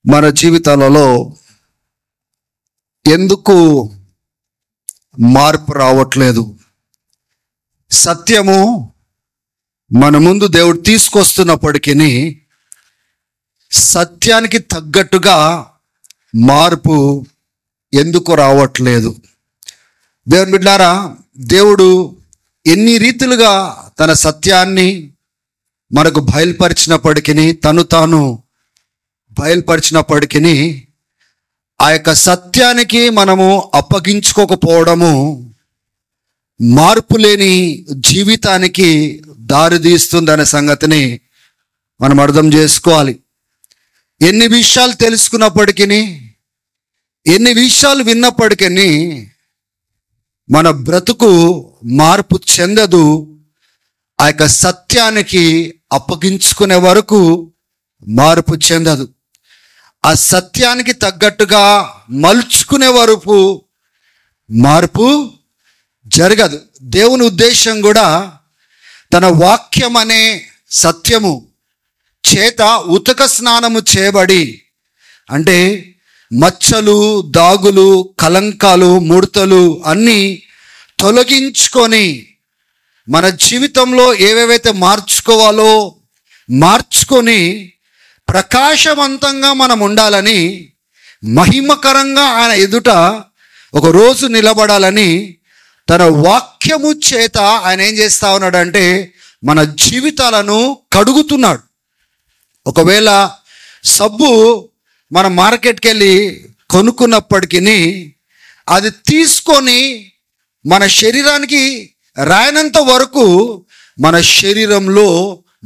మన జీవితాలలో ఎందుకు మార్పు రావట్లేదు? సత్యము మన ముందు దేవుడు తీసుకొస్తున్నప్పటికీ సత్యానికి తగ్గట్టుగా మార్పు ఎందుకు రావట్లేదు? దేవుని బిడ్డలారా, దేవుడు ఎన్ని రీతులుగా తన సత్యాన్ని మనకు బయలుపరిచినప్పటికీ, తను తాను బయలుపరిచినప్పటికీ ఆ యొక్క సత్యానికి మనము అప్పగించుకోకపోవడము మార్పు లేని జీవితానికి దారితీస్తుందనే సంగతిని మనం అర్థం చేసుకోవాలి. ఎన్ని విషయాలు తెలుసుకున్నప్పటికీ, ఎన్ని విషయాలు విన్నప్పటికీ మన బ్రతుకు మార్పు చెందదు. ఆ యొక్క సత్యానికి అప్పగించుకునే వరకు మార్పు చెందదు. ఆ సత్యానికి తగ్గట్టుగా మలుచుకునే వరకు మార్పు జరగదు. దేవుని ఉద్దేశం కూడా తన వాక్యం అనే సత్యము చేత ఉతక స్నానము చేయబడి, అంటే మచ్చలు, దాగులు, కలంకాలు, ముడతలు అన్నీ తొలగించుకొని మన జీవితంలో ఏవేవైతే మార్చుకోవాలో మార్చుకొని ప్రకాశవంతంగా మనం ఉండాలని, మహిమకరంగా ఆయన ఎదుట ఒక రోజు నిలబడాలని తన వాక్యము చేత ఆయన ఏం చేస్తా ఉన్నాడంటే మన జీవితాలను కడుగుతున్నాడు. ఒకవేళ సబ్బు మన మార్కెట్కి వెళ్ళి కొనుక్కున్నప్పటికీ అది తీసుకొని మన శరీరానికి రాయనంత వరకు మన శరీరంలో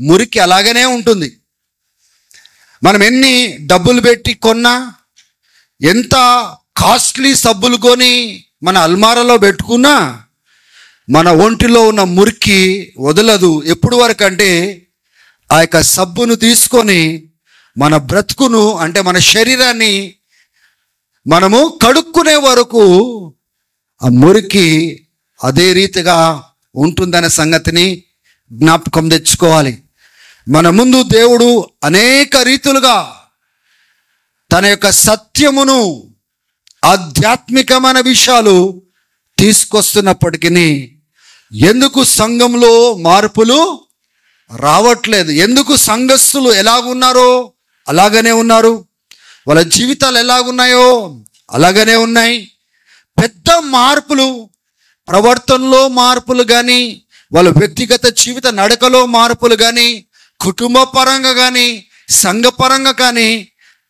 మురికి అలాగనే ఉంటుంది. మనం ఎన్ని డబ్బులు పెట్టి కొన్నా, ఎంత కాస్ట్లీ సబ్బులు కొని మన అల్మారాలో పెట్టుకున్నా మన ఒంటిలో ఉన్న మురికి వదలదు. ఎప్పుడు వరకు అంటే ఆ యొక్క సబ్బును తీసుకొని మన బ్రతుకును, అంటే మన శరీరాన్ని మనము కడుక్కునే వరకు ఆ మురికి అదే రీతిగా ఉంటుందనే సంగతిని జ్ఞాపకం తెచ్చుకోవాలి. మన ముందు దేవుడు అనేక రీతులుగా తన యొక్క సత్యమును, ఆధ్యాత్మికమైన విషయాలు తీసుకొస్తున్నప్పటికీ ఎందుకు సంఘంలో మార్పులు రావట్లేదు? ఎందుకు సంఘస్థులు ఎలాగున్నారో అలాగనే ఉన్నారు, వాళ్ళ జీవితాలు ఎలాగున్నాయో అలాగనే ఉన్నాయి. పెద్ద మార్పులు, ప్రవర్తనలో మార్పులు కానీ, వాళ్ళ వ్యక్తిగత జీవిత నడకలో మార్పులు కానీ, కుటుంబ పరంగా కానీ, సంఘపరంగా కానీ,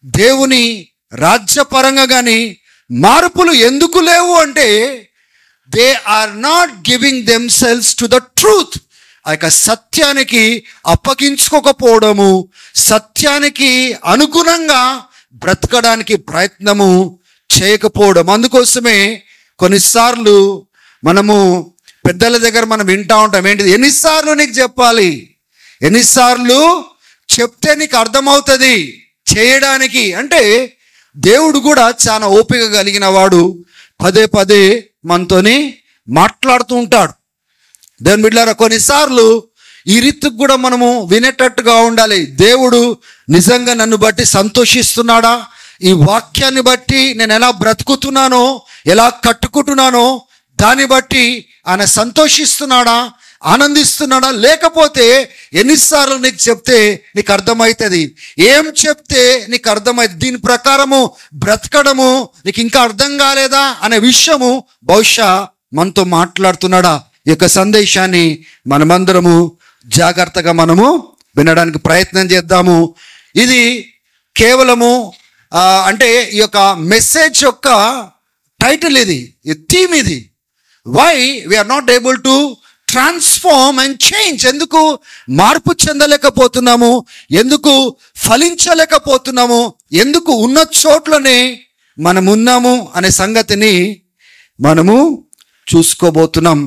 దేవుని రాజ్యపరంగా కానీ మార్పులు ఎందుకు లేవు అంటే they are not giving themselves to the truth. ఆ యొక్క సత్యానికి అప్పగించుకోకపోవడము, సత్యానికి అనుగుణంగా బ్రతకడానికి ప్రయత్నము చేయకపోవడం. అందుకోసమే కొన్నిసార్లు మనము పెద్దల దగ్గర మనం వింటూ ఉంటాం, ఏంటిది, ఎన్నిసార్లు నీకు చెప్పాలి, ఎన్నిసార్లు చెప్తే నీకు అర్థమవుతుంది చేయడానికి. అంటే దేవుడు కూడా చాలా ఓపిక కలిగిన వాడు, పదే పదే మనతోని మాట్లాడుతూ ఉంటాడు. దేవుని బిడ్డలారా, కొన్నిసార్లు ఈ రీతికి కూడా మనము వినేటట్టుగా ఉండాలి. దేవుడు నిజంగా నన్ను బట్టి సంతోషిస్తున్నాడా? ఈ వాక్యాన్ని బట్టి నేను ఎలా బ్రతుకుతున్నానో, ఎలా కట్టుకుంటున్నానో దాన్ని బట్టి ఆయన సంతోషిస్తున్నాడా, ఆనందిస్తున్నాడా? లేకపోతే ఎన్నిసార్లు నీకు చెప్తే నీకు అర్థమవుతుంది, ఏం చెప్తే నీకు అర్థమవుతుంది, దీని ప్రకారము బ్రతకడము నీకు ఇంకా అర్థం కాలేదా అనే విషయము బహుశా మనతో మాట్లాడుతున్నాడా? ఈ యొక్క సందేశాన్ని మనమందరము జాగ్రత్తగా మనము వినడానికి ప్రయత్నం చేద్దాము. ఇది కేవలము అంటే ఈ యొక్క మెసేజ్ యొక్క టైటిల్, ఇది థీమ్, ఇది why we are not able to transform and change. ఎందుకు మార్పు చెందలేకపోతున్నాము, ఎందుకు ఫలించలేకపోతున్నాము, ఎందుకు ఉన్న చోట్లనే మనం ఉన్నాము అనే సంగతిని మనము చూసుకోబోతున్నాం.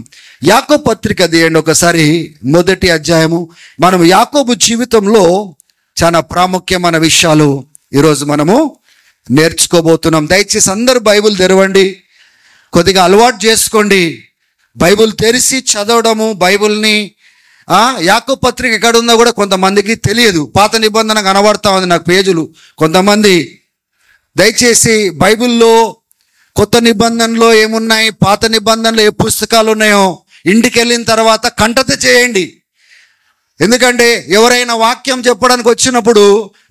యాకోబు పత్రిక తీయండి ఒకసారి, 1వ అధ్యాయము. మనం యాకోబు జీవితంలో చాలా ప్రాముఖ్యమైన విషయాలు ఈరోజు మనము నేర్చుకోబోతున్నాం. దయచేసి అందరూ బైబిల్ తెరవండి, కొద్దిగా అలవాటు చేసుకోండి బైబిల్ తెరిచి చదవడము. బైబిల్ని యాకోబు పత్రిక ఎక్కడ ఉందో కూడా కొంతమందికి తెలియదు. పాత నిబంధన కనబడతా ఉంది నాకు పేజీలు. కొంతమంది దయచేసి బైబిల్లో కొత్త నిబంధనలో ఏమున్నాయి, పాత నిబంధనలో ఏ పుస్తకాలు ఉన్నాయో ఇంటికి వెళ్ళిన తర్వాత కంటత చేయండి. ఎందుకంటే ఎవరైనా వాక్యం చెప్పడానికి వచ్చినప్పుడు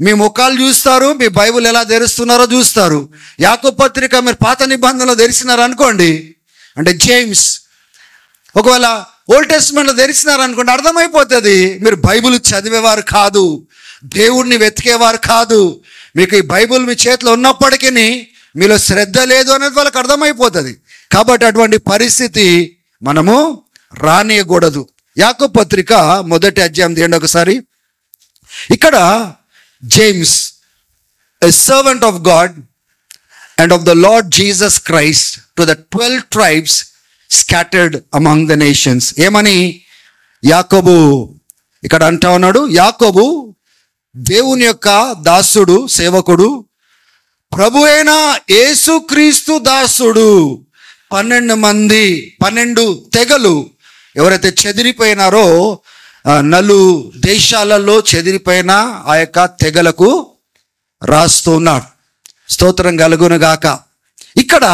మీ ముఖాలు చూస్తారు, మీ బైబిల్ ఎలా తెరుస్తున్నారో చూస్తారు. యాకోబు పత్రిక మీరు పాత నిబంధనలో తెరిచినారు అనుకోండి, అంటే జేమ్స్, ఒకవేళ ఓల్డ్ టెస్ట్మెంట్లో తెరిచినారు అనుకోండి, అర్థమైపోతుంది మీరు బైబిల్ చదివేవారు కాదు, దేవుణ్ణి వెతికేవారు కాదు. మీకు ఈ బైబిల్ మీ చేతిలో ఉన్నప్పటికీ మీలో శ్రద్ధ లేదు అనేది వాళ్ళకి అర్థమైపోతుంది. కాబట్టి అటువంటి పరిస్థితి మనము రానియకూడదు. యాకోబు పత్రిక 1వ అధ్యాయం తీయండి ఒకసారి. ఇక్కడ James, a servant of God and of the lord Jesus Christ to the 12 tribes scattered among the nations. ఏమని యాకోబు ఇక్కడ అంటా ఉన్నాడు? యాకోబు దేవుని యొక్క దాసుడు, సేవకుడు, ప్రభు అయిన యేసుక్రీస్తు దాసుడు. 12 తెగలు ఎవరైతే చెదిరిపోయినారో, నలు దేశాలలో చెదిరిపోయిన ఆ యొక్క తెగలకు రాస్తున్నాడు. స్తోత్రం కలుగును గాక. ఇక్కడ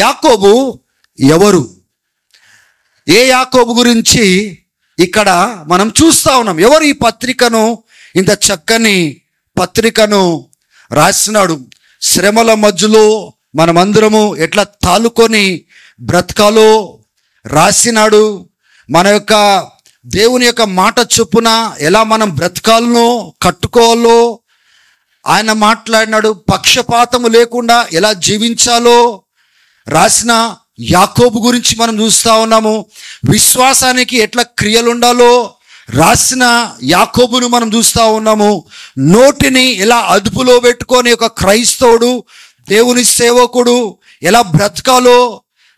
యాకోబు ఎవరు? ఏ యాకోబు గురించి ఇక్కడ మనం చూస్తా ఉన్నాం? ఎవరు ఈ పత్రికను, ఇంత చక్కని పత్రికను రాసినాడు? శ్రమల మధ్యలో మనమందరము ఎట్లా తాలుకొని బ్రతకాలో రాసినాడు. మన యొక్క దేవుని యొక్క మాట చొప్పున ఎలా మనం బ్రతకాలనో కట్టుకోవాలో ఆయన మాట్లాడినాడు. పక్షపాతము లేకుండా ఎలా జీవించాలో రాసిన యాకోబు గురించి మనం చూస్తూ ఉన్నాము. విశ్వాసానికి ఎట్లా క్రియలు ఉండాలో రాసిన యాకోబును మనం చూస్తూ ఉన్నాము. నోటిని ఎలా అదుపులో పెట్టుకొని ఒక క్రైస్తవుడు, దేవుని సేవకుడు ఎలా బ్రతకాలో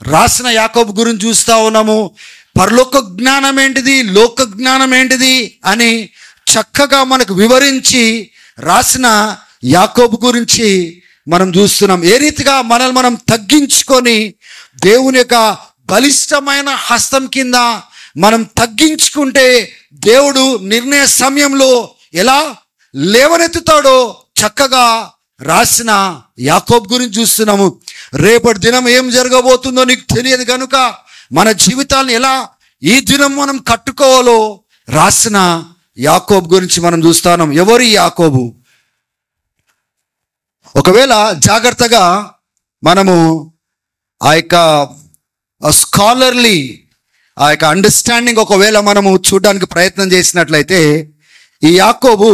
రాసిన యాకోబు గురించి చూస్తూ ఉన్నాము. పరలోక జ్ఞానం ఏంటిది, లోక జ్ఞానం ఏంటిది అని చక్కగా మనకు వివరించి రాసిన యాకోబు గురించి మనం చూస్తున్నాం. ఏ రీతిగా మనల్ని మనం తగ్గించుకొని దేవుని యొక్క బలిష్టమైన హస్తం కింద మనం తగ్గించుకుంటే దేవుడు నిర్ణయ సమయంలో ఎలా లేవనెత్తుతాడో చక్కగా రాసిన యాకోబు గురించి చూస్తున్నాము. రేపటి దినం ఏం జరగబోతుందో నీకు తెలియదు కనుక మన జీవితాలను ఎలా ఈ దినం మనం కట్టుకోవాలో రాసిన యాకోబు గురించి మనం చూస్తున్నాం. ఎవరు యాకోబు? ఒకవేళ జాగ్రత్తగా మనము ఆ యొక్క స్కాలర్లీ ఆ యొక్క అండర్స్టాండింగ్ ఒకవేళ మనము చూడడానికి ప్రయత్నం చేసినట్లయితే, ఈ యాకోబు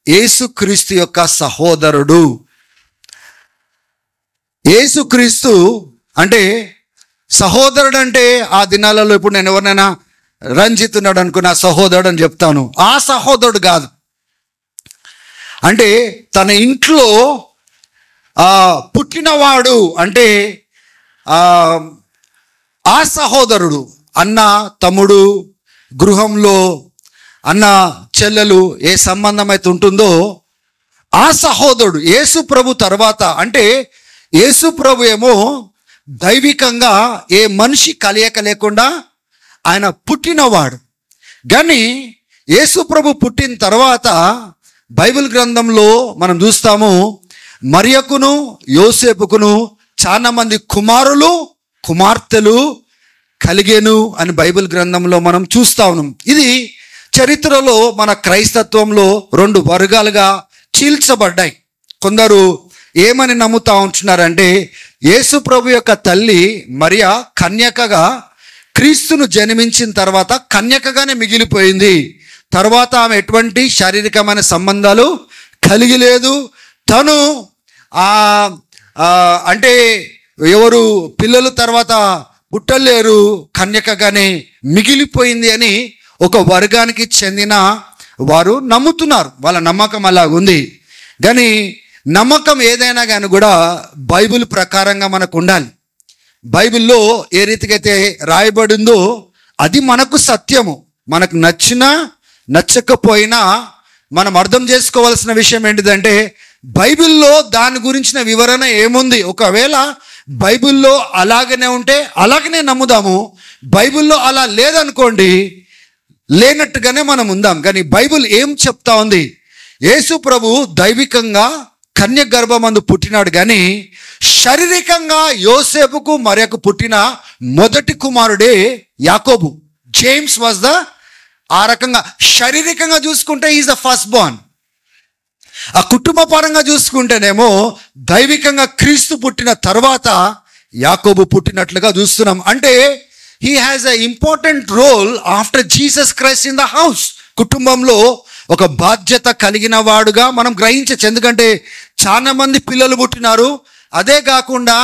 యేసుక్రీస్తు యొక్క సహోదరుడు. యేసుక్రీస్తు అంటే సహోదరుడు అంటే ఆ దినాలలో ఇప్పుడు నేను ఎవరినైనా రంజిత్ ఉన్నాడు అనుకున్న సహోదరుడు అని చెప్తాను. ఆ సహోదరుడు కాదు. అంటే తన ఇంట్లో పుట్టినవాడు అంటే ఆ సహోదరుడు. అన్న తమ్ముడు, గృహంలో అన్న చెల్లెలు ఏ సంబంధం అయితే ఉంటుందో ఆ సహోదరుడు. యేసు ప్రభు తర్వాత అంటే యేసు ప్రభు ఏమో దైవికంగా ఏ మనిషి కలయిక లేకుండా ఆయన పుట్టినవాడు. కానీ యేసు ప్రభు పుట్టిన తర్వాత బైబిల్ గ్రంథంలో మనం చూస్తాము, మరియకును యోసేపుకును చాలా మంది కుమారులు కుమార్తెలు కలిగేను అని బైబిల్ గ్రంథంలో మనం చూస్తా ఉన్నాం. ఇది చరిత్రలో మన క్రైస్తత్వంలో 2 వర్గాలుగా చీల్చబడ్డాయి. కొందరు ఏమని నమ్ముతా ఉంటున్నారంటే యేసు ప్రభు యొక్క తల్లి మరియ కన్యకగా క్రీస్తును జన్మించిన తర్వాత కన్యకగానే మిగిలిపోయింది. తర్వాత ఆమె ఎటువంటి శారీరకమైన సంబంధాలు కలిగి లేదు. తను అంటే ఎవరు పిల్లలు తర్వాత పుట్టలేరు, కన్యకగానే మిగిలిపోయింది అని ఒక వర్గానికి చెందిన వారు నమ్ముతున్నారు. వాళ్ళ నమ్మకం అలాగుంది. కానీ నమ్మకం ఏదైనా కానీ కూడా బైబిల్ ప్రకారంగా మనకు ఉండాలి. బైబిల్లో ఏ రీతిగా అయితే రాయబడిందో అది మనకు సత్యము. మనకు నచ్చినా నచ్చకపోయినా మనం అర్థం చేసుకోవాల్సిన విషయం ఏంటిదంటే బైబిల్లో దాని గురించిన వివరణ ఏముంది. ఒకవేళ బైబిల్లో అలాగనే ఉంటే అలాగనే నమ్ముదాము. బైబిల్లో అలా లేదనుకోండి, లేనట్టుగానే మనం ఉందాం. కానీ బైబిల్ ఏం చెప్తా ఉంది? యేసు ప్రభు దైవికంగా కన్య గర్భమందు పుట్టినాడు, కానీ శారీరకంగా యోసేపుకు మరియకు పుట్టిన మొదటి కుమారుడే యాకోబు. జేమ్స్ వాజ్ ఆ రకంగా శారీరకంగా చూసుకుంటే ఈజ్ ద ఫస్ట్ బోర్న్. ఆ కుటుంబ పరంగా చూసుకుంటేనేమో దైవికంగా క్రీస్తు పుట్టిన తర్వాత యాకోబు పుట్టినట్లుగా చూస్తున్నాం. అంటే he has a important role after Jesus Christ in the house. కుటుంబంలో ఒక బాధ్యత కలిగిన వాడుగా మనం గ్రహించవచ్చు. ఎందుకంటే చాలా మంది పిల్లలు పుట్టినారు, అదే కాకుండా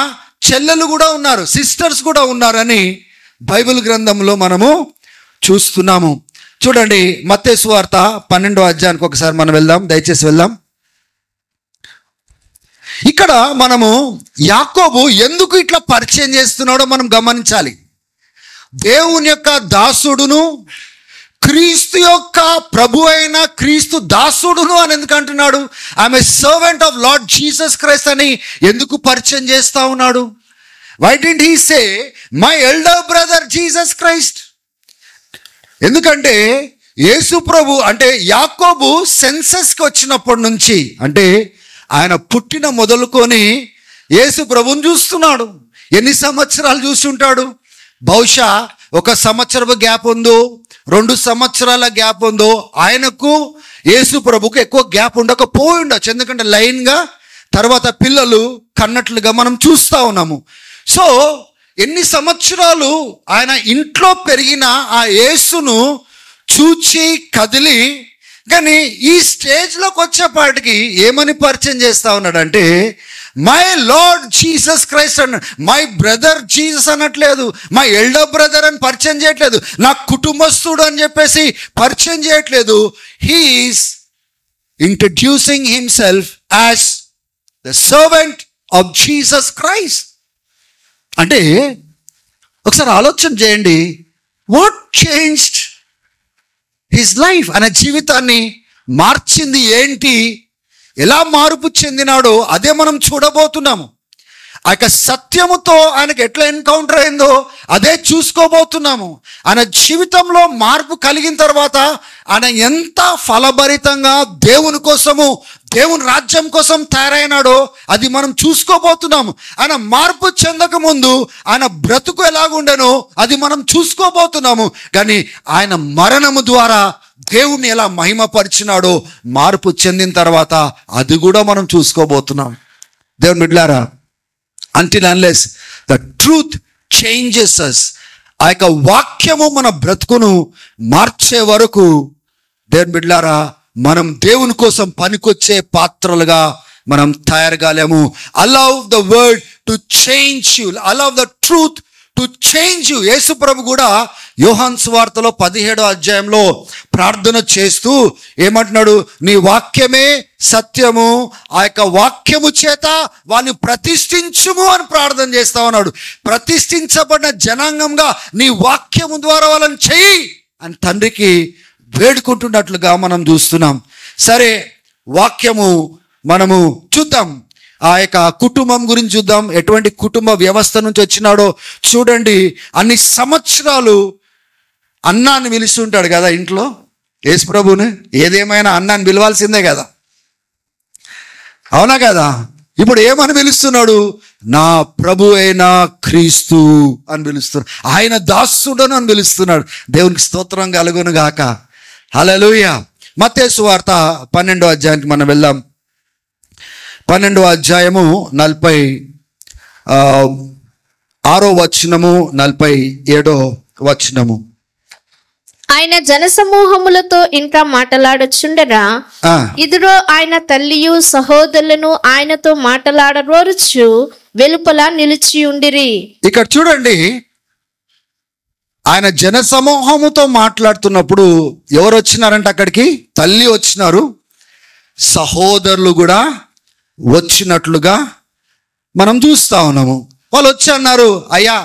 చెల్లెలు కూడా ఉన్నారు, సిస్టర్స్ కూడా ఉన్నారని బైబిల్ గ్రంథంలో మనము చూస్తున్నాము. చూడండి, మత్తయి సువార్త 12వ అధ్యాయానికి ఒకసారి మనం వెళ్దాం, దయచేసి వెళ్దాం. ఇక్కడ మనము యాకోబు ఎందుకు ఇట్లా పరిచయం చేస్తున్నాడో మనం గమనించాలి. దేవుని యొక్క దాసుడును, క్రీస్తు యొక్క ప్రభు అయిన క్రీస్తు దాసుడును అని ఎందుకు అంటున్నాడు? I'm a servant of Lord Jesus Christ అని ఎందుకు పరిచయం చేస్తా ఉన్నాడు? Why did he say my elder brother Jesus Christ? ఎందుకంటే యేసు ప్రభు అంటే యాకోబు సెన్సస్కి వచ్చినప్పటి నుంచి, అంటే ఆయన పుట్టిన మొదలుకొని యేసు ప్రభుని చూస్తున్నాడు. ఎన్ని సంవత్సరాలు చూస్తుంటాడు? బహుశా 1 సంవత్సరపు గ్యాప్ ఉందో, 2 సంవత్సరాల గ్యాప్ ఉందో. ఆయనకు యేసు ప్రభుకు ఎక్కువ గ్యాప్ ఉండకపోయి ఉండొచ్చు, ఎందుకంటే లైన్గా తర్వాత పిల్లలు కన్నట్లుగా మనం చూస్తూ ఉన్నాము. సో ఎన్ని సంవత్సరాలు ఆయన ఇంట్లో పెరిగిన ఆ యేసును చూచి కదిలి, కానీ ఈ స్టేజ్లోకి వచ్చేపాటికి ఏమని పరిచయం చేస్తా ఉన్నాడంటే మై లార్డ్ జీసస్ క్రైస్ట్ అన్నాడు. మై బ్రదర్ జీసస్ అనట్లేదు, మై ఎల్డర్ బ్రదర్ అని పరిచయం చేయట్లేదు, నా కుటుంబస్తుడు అని చెప్పేసి పరిచయం చేయట్లేదు. He is introducing himself as the servant of Jesus Christ. అంటే ఒకసారి ఆలోచన చేయండి, వాట్ చేంజ్డ్ హిస్ లైఫ్? ఆయన జీవితాన్ని మార్చింది ఏంటి? ఎలా మార్పు చెందినాడో అదే మనం చూడబోతున్నాము. ఆ యొక్క సత్యముతో ఆయనకు ఎట్లా ఎన్కౌంటర్ అయిందో అదే చూసుకోబోతున్నాము. ఆయన జీవితంలో మార్పు కలిగిన తర్వాత ఆయన ఎంత ఫలభరితంగా దేవుని కోసము, దేవుని రాజ్యం కోసం తయారైనాడో అది మనం చూసుకోబోతున్నాము. ఆయన మార్పు చెందక ముందు ఆయన బ్రతుకు ఎలాగుండెనో అది మనం చూసుకోబోతున్నాము. కానీ ఆయన మరణము ద్వారా దేవుణ్ణి ఎలా మహిమపరిచినాడో మార్పు చెందిన తర్వాత అది కూడా మనం చూసుకోబోతున్నాం. దేవుని బిడ్డలారా, until unless the truth changes us, ఆ యొక్క వాక్యము మన బ్రతుకును మార్చే వరకు దేవుని బిడ్డలారా మనం దేవుని కోసం పనికొచ్చే పాత్రలుగా మనం తయారు కాలేము. allow the word to change you, allow the truth to change you. యేసు ప్రభు కూడా యోహాను సువార్తలో 17వ అధ్యాయంలో ప్రార్థన చేస్తూ ఏమంటున్నాడు? నీ వాక్యమే సత్యము, ఆ యొక్క వాక్యము చేత వాళ్ళని ప్రతిష్ఠించుము అని ప్రార్థన చేస్తా ఉన్నాడు. ప్రతిష్ఠించబడిన జనాంగంగా నీ వాక్యము ద్వారా వాళ్ళని చెయ్యి అని తండ్రికి వేడుకుంటున్నట్లుగా మనం చూస్తున్నాం. సరే, వాక్యము మనము చూద్దాం. ఆ యొక్క కుటుంబం గురించి చూద్దాం. ఎటువంటి కుటుంబ వ్యవస్థ నుంచి వచ్చినాడో చూడండి. అన్ని సంవత్సరాలు అన్నాన్ని పిలుస్తుంటాడు కదా ఇంట్లో. యేసు ప్రభుని ఏదేమైనా అన్నాన్ని పిలవాల్సిందే కదా, అవునా కదా? ఇప్పుడు ఏమని పిలుస్తున్నాడు? నా ప్రభు అయిన క్రీస్తు అని పిలుస్తున్నాడు. ఆయన దాసుడను అని పిలుస్తున్నాడు. దేవునికి స్తోత్రం కలుగును గాక. హల్లెలూయా. మత్తయి సువార్త 12వ అధ్యాయానికి మనం వెళ్దాం. 12వ అధ్యాయము 46వ వచనము 47వ వచనము. ఆయన జనసమూహములతో ఇంకా మాట్లాడుచుండగా ఇదిగో ఆయన తల్లియు సహోదరులను ఆయనతో మాట్లాడరోరుచు వెలుపల నిలిచి ఉండిరి. ఇక్కడ చూడండి, ఆయన జనసమూహముతో మాట్లాడుతున్నప్పుడు ఎవరు వచ్చినారంటే అక్కడికి? తల్లి వచ్చినారు, సహోదరులు కూడా వచ్చినట్లుగా మనం చూస్తా ఉన్నాము. వాళ్ళు వచ్చి అన్నారు, అయ్యా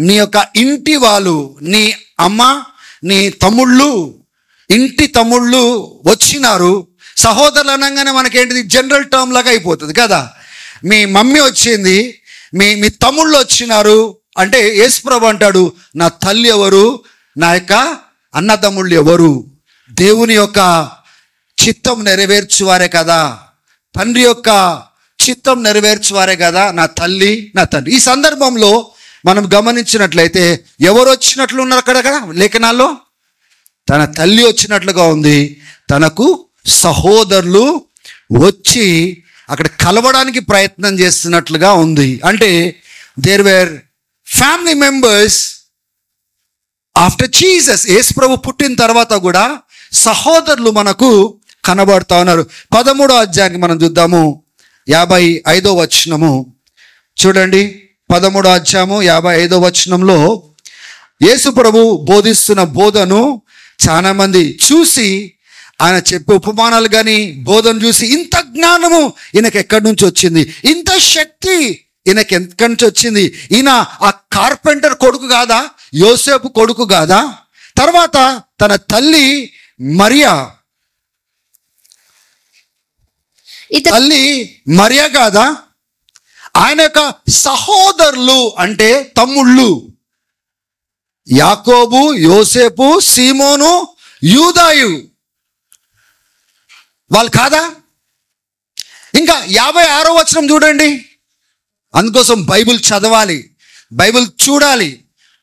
నీ యొక్క ఇంటి వాళ్ళు, నీ అమ్మ, నీ తమ్ముళ్ళు, ఇంటి తమ్ముళ్ళు వచ్చినారు. సహోదరులు అనగానే మనకేంటిది జనరల్ టర్మ్ లాగా అయిపోతుంది కదా. మీ మమ్మీ వచ్చింది, మీ తమ్ముళ్ళు వచ్చినారు అంటే యేసుప్రభు అంటాడు, నా తల్లి ఎవరు, నా యొక్క అన్నదమ్ముళ్ళు ఎవరు? దేవుని యొక్క చిత్తం నెరవేర్చువారే కదా తండ్రి యొక్క చిత్తం నెరవేర్చువారే కదా నా తల్లి నా తండ్రి. ఈ సందర్భంలో మనం గమనించినట్లయితే ఎవరు వచ్చినట్లు ఉన్నారు అక్కడ లేఖనాల్లో? తన తల్లి వచ్చినట్లుగా ఉంది. తనకు సహోదరులు వచ్చి అక్కడ కలవడానికి ప్రయత్నం చేస్తున్నట్లుగా ఉంది. అంటే there were family members after Jesus. Yesu ప్రభు పుట్టిన తర్వాత కూడా సహోదరులు మనకు కనబడుతూ ఉన్నారు. 13వ అధ్యాయానికి మనం చూద్దాము. 55వ వచనము చూడండి. 13వ అధ్యాయము 55వ వచనంలో యేసు ప్రభు బోధిస్తున్న బోధను చాలా మంది చూసి, ఆయన చెప్పే ఉపమానాలు కానీ బోధన చూసి, ఇంత జ్ఞానము ఈయనకి ఎక్కడి నుంచి వచ్చింది, ఇంత శక్తి ఈయనకి ఎక్కడి నుంచి వచ్చింది, ఈయన ఆ కార్పెంటర్ కొడుకు కాదా, యోసేపు కొడుకు కాదా, తర్వాత తన తల్లి మరియా కాదా, ఆయన యొక్క సహోదరులు అంటే తమ్ముళ్ళు యాకోబు, యోసేపు, సీమోను, యూదాయు వాళ్ళు కాదా? ఇంకా 56వ వచనం చూడండి. అందుకోసం బైబిల్ చదవాలి, బైబిల్ చూడాలి.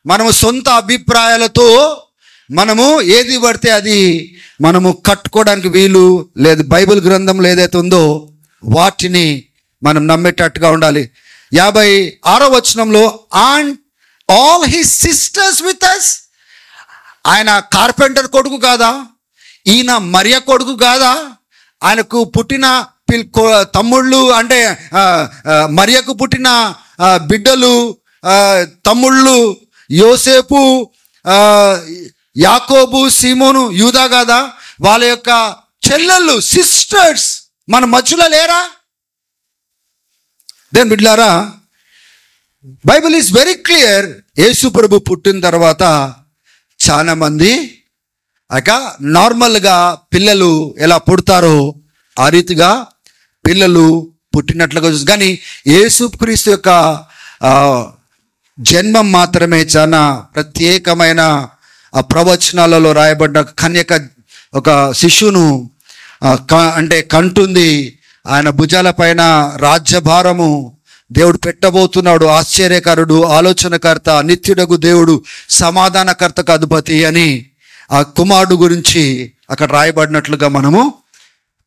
మనము సొంత అభిప్రాయాలతో మనము ఏది పడితే అది మనము కట్టుకోవడానికి వీలు లేదు. బైబిల్ గ్రంథంలో ఏదైతే ఉందో వాటిని మనం నమ్మేటట్టుగా ఉండాలి. 56వ వచనంలో and all his sisters with us. ఆయన కార్పెంటర్ కొడుకు కాదా, ఈయన మరియ కొడుకు కాదా, ఆయనకు పుట్టిన తమ్ముళ్ళు అంటే మరియకు పుట్టిన బిడ్డలు తమ్ముళ్ళు యోసేపు, యాకోబు, సీమోను, యూదా కాదా, వాళ్ళ యొక్క చెల్లెళ్ళు సిస్టర్స్ మన మధ్యలో లేరా? దేని బిడ్డలారా, బైబిల్ ఈజ్ వెరీ క్లియర్. యేసు ప్రభు పుట్టిన తర్వాత చాలా మంది నార్మల్గా పిల్లలు ఎలా పుడతారో ఆ రీతిగా పిల్లలు పుట్టినట్లుగా చూసి, కానీ యేసుక్రీస్తు యొక్క జన్మం మాత్రమే చాలా ప్రత్యేకమైన ప్రవచనాలలో రాయబడ్డ కన్యక ఒక శిశువును అంటే కంటుంది. ఆయన భుజాల పైన రాజ్యభారము దేవుడు పెట్టబోతున్నాడు. ఆశ్చర్యకరుడు, ఆలోచనకర్త, నిత్యుడగు దేవుడు, సమాధానకర్తకు అధిపతి అని ఆ కుమారుడు గురించి అక్కడ రాయబడినట్లుగా మనము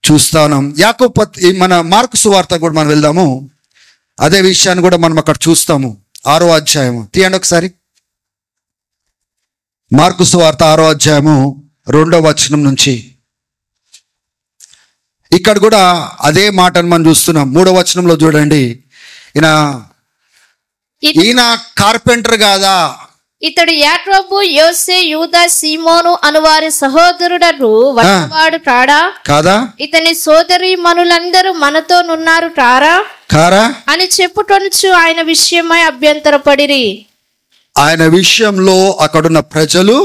చూస్తాం. యాకోబు మన మార్కు సువార్త కూడా మనం వెళ్దాము, అదే విషయాన్ని కూడా మనం అక్కడ చూస్తాము. 6వ అధ్యాయము తీయండి ఒకసారి. మార్కు సువార్త 6వ అధ్యాయము 2వ వచనం నుంచి. ఇక్కడ కూడా అదే మాటను మనం చూస్తున్నాం. 3వ వచనంలో చూడండి. ఈయన కార్పెంటర్ కాదా, ఇతడు యాకోబు, యోసే, యూదా, సీమోను అనువారి సహోదరుడు వాడు కాదా, ఇతని సోదరి మనులందరూ మనతో నున్నారు కారా అని చెప్పుటొనుచు ఆయన విషయమై అభ్యంతరపడిరి. ఆయన విషయంలో అక్కడున్న ప్రజలు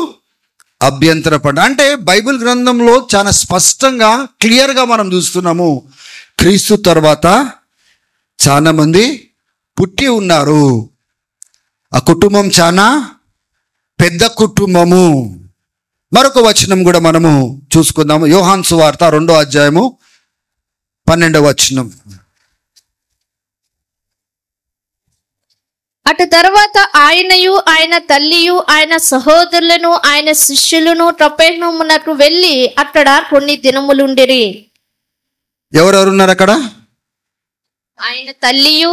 అభ్యంతరపడి, అంటే బైబిల్ గ్రంథంలో చాలా స్పష్టంగా క్లియర్గా మనం చూస్తున్నాము. క్రీస్తు తర్వాత చాలా మంది పుట్టి ఉన్నారు. ఆ కుటుంబం చాలా పెద్ద కుటుంబము. మరొక వచనం కూడా మనము చూసుకుందాము. యోహాను సువార్త 2వ అధ్యాయము 12వ వచనం. అటు తర్వాత ఆయనయు ఆయన తల్లియు ఆయన సహోదరులను ఆయన శిష్యులను కపెర్నహూమునకు వెళ్ళి అక్కడ కొన్ని దినములుండిరి. ఎవరెవరున్నారు అక్కడ? ఆయన తల్లియు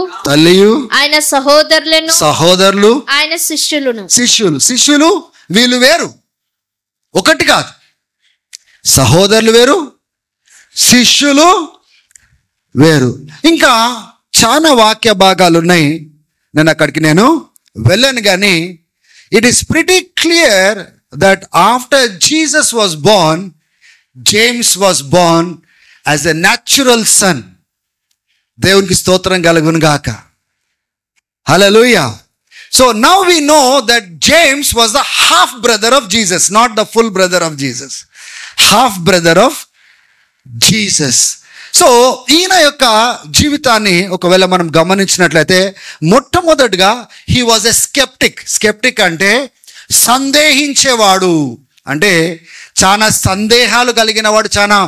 ఆయన సహోదరులు ఆయన శిష్యులు వీళ్ళు వేరు, ఒకటి కాదు. సహోదరులు వేరు, శిష్యులు వేరు. ఇంకా చాలా వాక్య భాగాలు ఉన్నాయి. నేను అక్కడికి వెళ్ళాను, కానీ it is pretty clear that after Jesus was born, James was born as a natural son. దేవునికి స్తోత్రం కలుగును గాక. Hallelujah. So now we know that James was the half brother of Jesus, not the full brother of Jesus, half brother of Jesus. So ఈయన యొక్క జీవితాన్ని ఒకవేళ మనం గమనించినట్లయితే, మొట్టమొదటిగా హీ వాజ్ ఎ స్కెప్టిక్ అంటే సందేహించేవాడు. అంటే చాలా సందేహాలు కలిగిన వాడు, చాలా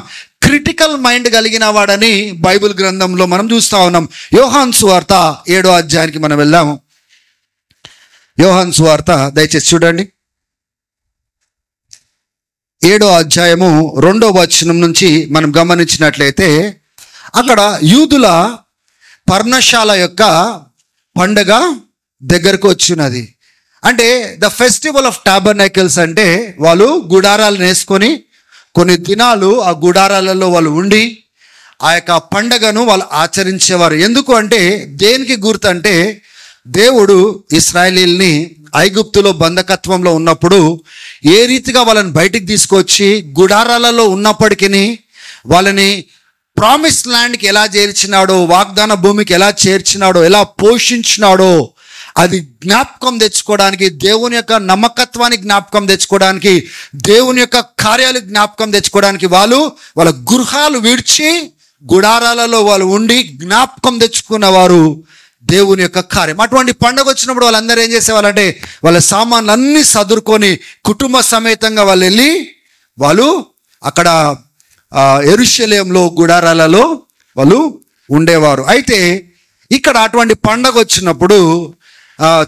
క్రిటికల్ మైండ్ కలిగిన వాడని బైబిల్ గ్రంథంలో మనం చూస్తా ఉన్నాం. యోహాను సువార్త 7వ అధ్యాయానికి మనం వెళ్దాము. యోహాను సువార్త దయచేసి చూడండి. 7వ అధ్యాయము 2వ వచనం నుంచి మనం గమనించినట్లయితే అక్కడ యూదుల పర్ణశాల యొక్క పండగ దగ్గరకు వచ్చినది. అంటే ద ఫెస్టివల్ ఆఫ్ టాబర్నాకిల్స్ అంటే వాళ్ళు గుడారాలు వేసుకొని కొన్ని దినాలు ఆ గుడారాలలో వాళ్ళు ఉండి ఆ యొక్క పండగను వాళ్ళు ఆచరించేవారు. ఎందుకు అంటే దేనికి గుర్తు అంటే దేవుడు ఇశ్రాయేలీల్ని ఐగుప్తులో బంధకత్వంలో ఉన్నప్పుడు ఏ రీతిగా వాళ్ళని బయటికి తీసుకొచ్చి గుడారాలలో ఉన్నప్పటికీ వాళ్ళని ప్రామిస్ ల్యాండ్కి ఎలా చేర్చినాడో, వాగ్దాన భూమికి ఎలా చేర్చినాడో, ఎలా పోషించినాడో అది జ్ఞాపకం తెచ్చుకోవడానికి, దేవుని యొక్క నమ్మకత్వాన్ని జ్ఞాపకం తెచ్చుకోవడానికి, దేవుని యొక్క కార్యాలు జ్ఞాపకం తెచ్చుకోవడానికి వాళ్ళ గృహాలు విడిచి గుడారాలలో వాళ్ళు ఉండి జ్ఞాపకం తెచ్చుకున్నవారు దేవుని యొక్క కార్యం. అటువంటి పండుగ వచ్చినప్పుడు వాళ్ళందరూ ఏం చేసేవాళ్ళంటే వాళ్ళ సామాన్లు అన్నీ సదురుకొని కుటుంబ సమేతంగా వాళ్ళు వెళ్ళి వాళ్ళు అక్కడ యెరూషలేములో గుడారాలలో వాళ్ళు ఉండేవారు. అయితే ఇక్కడ అటువంటి పండగ వచ్చినప్పుడు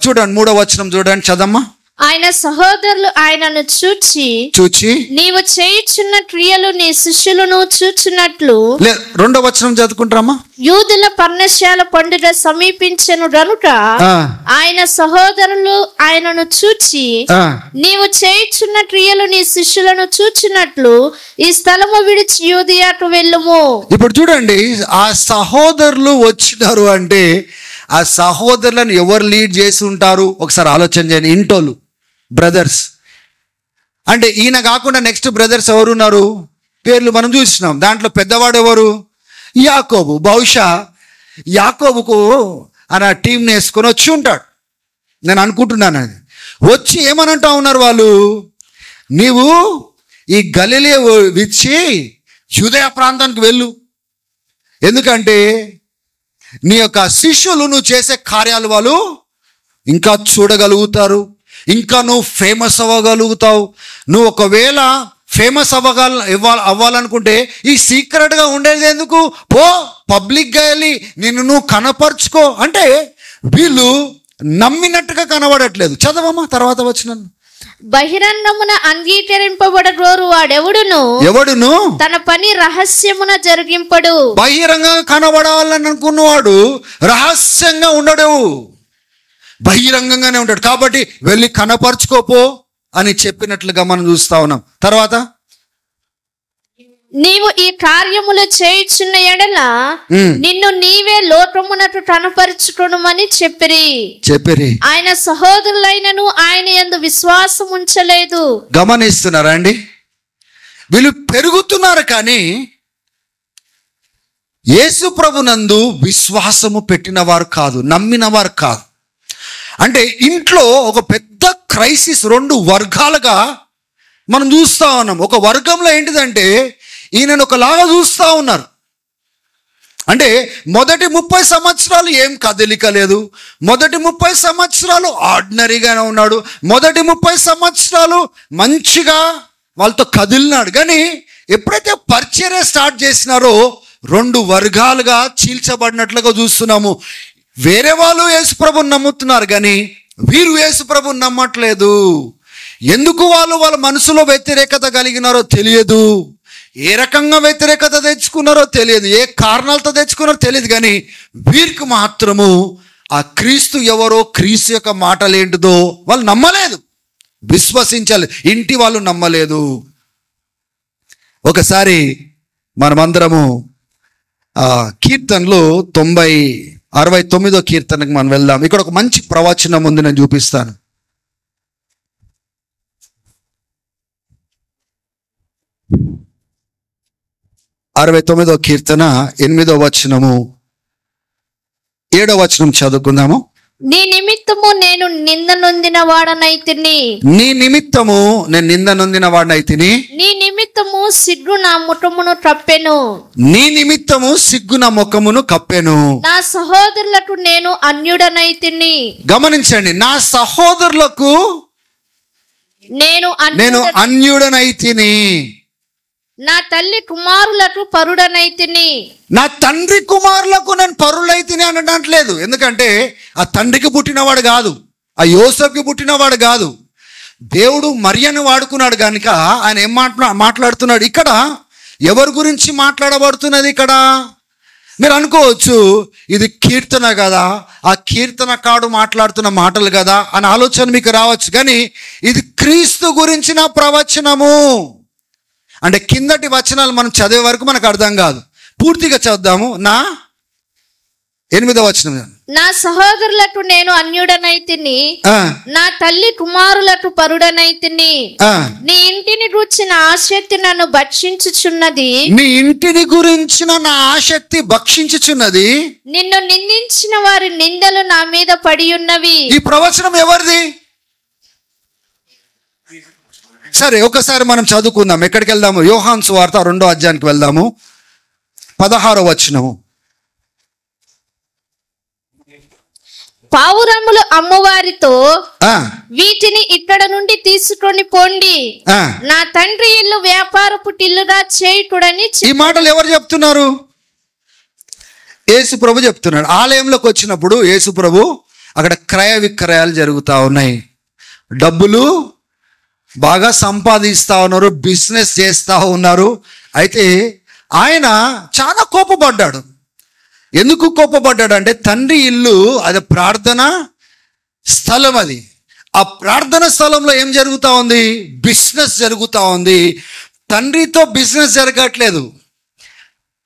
చూడండి 3వ వచనం చూడండి, చదమ్మా. ఆయన సహోదరులు ఆయనను చూచి నీవు చేయుచున్న క్రియలు నీ శిష్యులను చూచున్నట్లు. 2వ వచనం చదువుకుంటారమ్మా. యూదుల పర్ణశాల పండుగ సమీపించెను గనుక ఆయన సహోదరులు ఆయనను చూచి నీవు చేయుచున్న క్రియలు నీ శిష్యులను చూచున్నట్లు ఈ స్థలము విడిచి యూదయకు వెళ్ళుము. ఇప్పుడు చూడండి, ఆ సహోదరులు వచ్చినారు అంటే ఆ సహోదరులను ఎవరు లీడ్ చేసి ఉంటారు ఒకసారి ఆలోచన చేయండి. ఇంటోళ్ళు బ్రదర్స్ అంటే ఈయన కాకుండా నెక్స్ట్ బ్రదర్స్ ఎవరున్నారు, పేర్లు మనం చూసినాం. దాంట్లో పెద్దవాడు ఎవరు? యాకోబు. బహుశా యాకోబుకు ఆయన టీంని వేసుకొని వచ్చి ఉంటాడు, నేను అనుకుంటున్నాను. అది వచ్చి ఏమనంటా ఉన్నారు వాళ్ళు, నీవు ఈ గలిలయ విడిచి యూదయ ప్రాంతానికి వెళ్ళు, ఎందుకంటే నీ యొక్క శిష్యులు నువ్వు చేసే కార్యాలు వాళ్ళు ఇంకా చూడగలుగుతారు, ఇంకా నువ్వు ఫేమస్ అవ్వగలుగుతావు. నువ్వు ఒకవేళ ఫేమస్ అవ్వాలనుకుంటే ఈ సీక్రెట్గా ఉండేది ఎందుకు, పో పబ్లిక్గా వెళ్ళి నిన్ను నువ్వు కనపరుచుకో అంటే వీళ్ళు నమ్మినట్టుగా కనబడట్లేదు. చదవమ్మా తర్వాత వచ్చిన. బహిరంగమున అంగీకరింపబడగోరు వాడెవడును తన పని రహస్యమున జరిగింపడు. బహిరంగంగా కనబడాలని అనుకున్నవాడు రహస్యంగా ఉండడు, బహిరంగంగానే ఉంటాడు. కాబట్టి వెళ్ళి కనపరుచుకోపో అని చెప్పినట్లుగా మనం చూస్తా ఉన్నాం. తర్వాత నీవు ఈ కార్యములు చేయుచున్న ఎడల నిన్ను నీవే లోకమునకు కనపరుచుకొనుమని చెప్పిరి. ఆయన సహోదరులైనను ఆయన యందు విశ్వాసం ఉంచలేదు. గమనిస్తున్నారా అండి, వీళ్ళు పెరుగుతున్నారు కానీ యేసు ప్రభునందు విశ్వాసము పెట్టిన వారు కాదు, నమ్మిన వారు కాదు. అంటే ఇంట్లో ఒక పెద్ద క్రైసిస్ 2 వర్గాలుగా మనం చూస్తూ ఉన్నాం. ఒక వర్గంలో ఏంటిదంటే ఈయనను ఒకలాగా చూస్తూ ఉన్నారు. అంటే మొదటి 30 సంవత్సరాలు ఏం కదలిక లేదు, మొదటి 30 సంవత్సరాలు ఆర్డినరీగానే ఉన్నాడు, మొదటి 30 సంవత్సరాలు మంచిగా వాళ్ళతో కదిలినాడు. కానీ ఎప్పుడైతే పరిచర్య స్టార్ట్ చేసినారో 2 వర్గాలుగా చీల్చబడినట్లుగా చూస్తున్నాము. వేరే వాళ్ళు యేసుప్రభుని నమ్ముతున్నారు కానీ వీరు యేసుప్రభుని నమ్మట్లేదు. ఎందుకు వాళ్ళ మనసులో వ్యతిరేకత కలిగినారో తెలియదు, ఏ రకంగా వ్యతిరేకత తెచ్చుకున్నారో తెలియదు, ఏ కారణాలతో తెచ్చుకున్నారో తెలియదు. కానీ వీరికి మాత్రము ఆ క్రీస్తు ఎవరో, క్రీస్తు యొక్క మాటలు ఏంటిదో వాళ్ళు నమ్మలేదు, విశ్వసించాలి. ఇంటి వాళ్ళు నమ్మలేదు. ఒకసారి మనమందరము కీర్తనలు 69వ కీర్తనకు మనం వెళ్దాం. ఇక్కడ ఒక మంచి ప్రవచనం ఉంది, నేను చూపిస్తాను. 69వ కీర్తన 8వ వచనము 7వ వచనం చదువుకుందాము. నీ నిమిత్తము నేను నింద నొందిన వాడనైతిని. నీ నిమిత్తము నేను నింద నొందిన వాడనైతిని. నీ నిమిత్తము సిగ్గు నా ముఖమును కప్పెను. నీ నిమిత్తము సిగ్గు నా ముఖమును కప్పెను. నా సహోదరులకు నేను అన్యుడనైతిని. గమనించండి, నా సహోదరులకు నేను అన్యుడనైతిని. నా తల్లి కుమారులకు పరుడనైతిని. నా తండ్రి కుమారులకు నేను పరులైతిని అనట్లేదు. ఎందుకంటే ఆ తండ్రికి పుట్టినవాడు కాదు, ఆ యోసేపుకి పుట్టినవాడు కాదు. దేవుడు మరియను వాడుకున్నాడు కనుక ఆయన ఏం మాట్లాడుతున్నాడు ఇక్కడ? ఎవరి గురించి మాట్లాడబడుతున్నది ఇక్కడ? మీరు అనుకోవచ్చు ఇది కీర్తన కదా, ఆ కీర్తనకాడు మాట్లాడుతున్న మాటలు కదా అని ఆలోచన మీకు రావచ్చు. కానీ ఇది క్రీస్తు గురించిన ప్రవచనము. అంటే కిందటి వచనాలు మనం చదివే వరకు మనకు అర్థం కాదు. పూర్తిగా చదువుదాము. 8వ వచనం. నా సహోదరులకు నేను అన్యుడనైతిని, నా తల్లి కుమారులకు పరుడనైతిని. నీ ఇంటిని గురించిన ఆసక్తి నన్ను భక్షించుచున్నది. నీ ఇంటిని గురించిన నా ఆసక్తి భక్షించుచున్నది. నిన్ను నిందించిన వారి నిందలు నా మీద పడి ఉన్నవి. ఈ ప్రవచనం ఎవరిది? సరే ఒకసారి మనం చదువుకుందాం. ఎక్కడికి వెళ్దాము? యోహాను సువార్త 2వ అధ్యాయానికి వెళ్దాము. 16వ వచనము. పావురములు అమ్మవారితో వీటిని ఇక్కడ నుండి తీసుకొని పోండి, నా తండ్రి ఇల్లు వ్యాపారపు టిల్లుగా చేయుటని. ఈ మాటలు ఎవరు చెప్తున్నారు? యేసు ప్రభు చెప్తున్నాడు. ఆలయంలోకి వచ్చినప్పుడు యేసు ప్రభు అక్కడ క్రయ విక్రయాలు జరుగుతూ ఉన్నాయి. డబ్బులు బాగా సంపాదిస్తూ ఉన్నారు, బిజినెస్ చేస్తూ ఉన్నారు. అయితే ఆయన చాలా కోపపడ్డాడు. ఎందుకు కోపపడ్డాడు అంటే తండ్రి ఇల్లు అది ప్రార్థన స్థలం. అది ఆ ప్రార్థన స్థలంలో ఏం జరుగుతూ ఉంది? బిజినెస్ జరుగుతూ ఉంది. తండ్రితో బిజినెస్ జరగట్లేదు,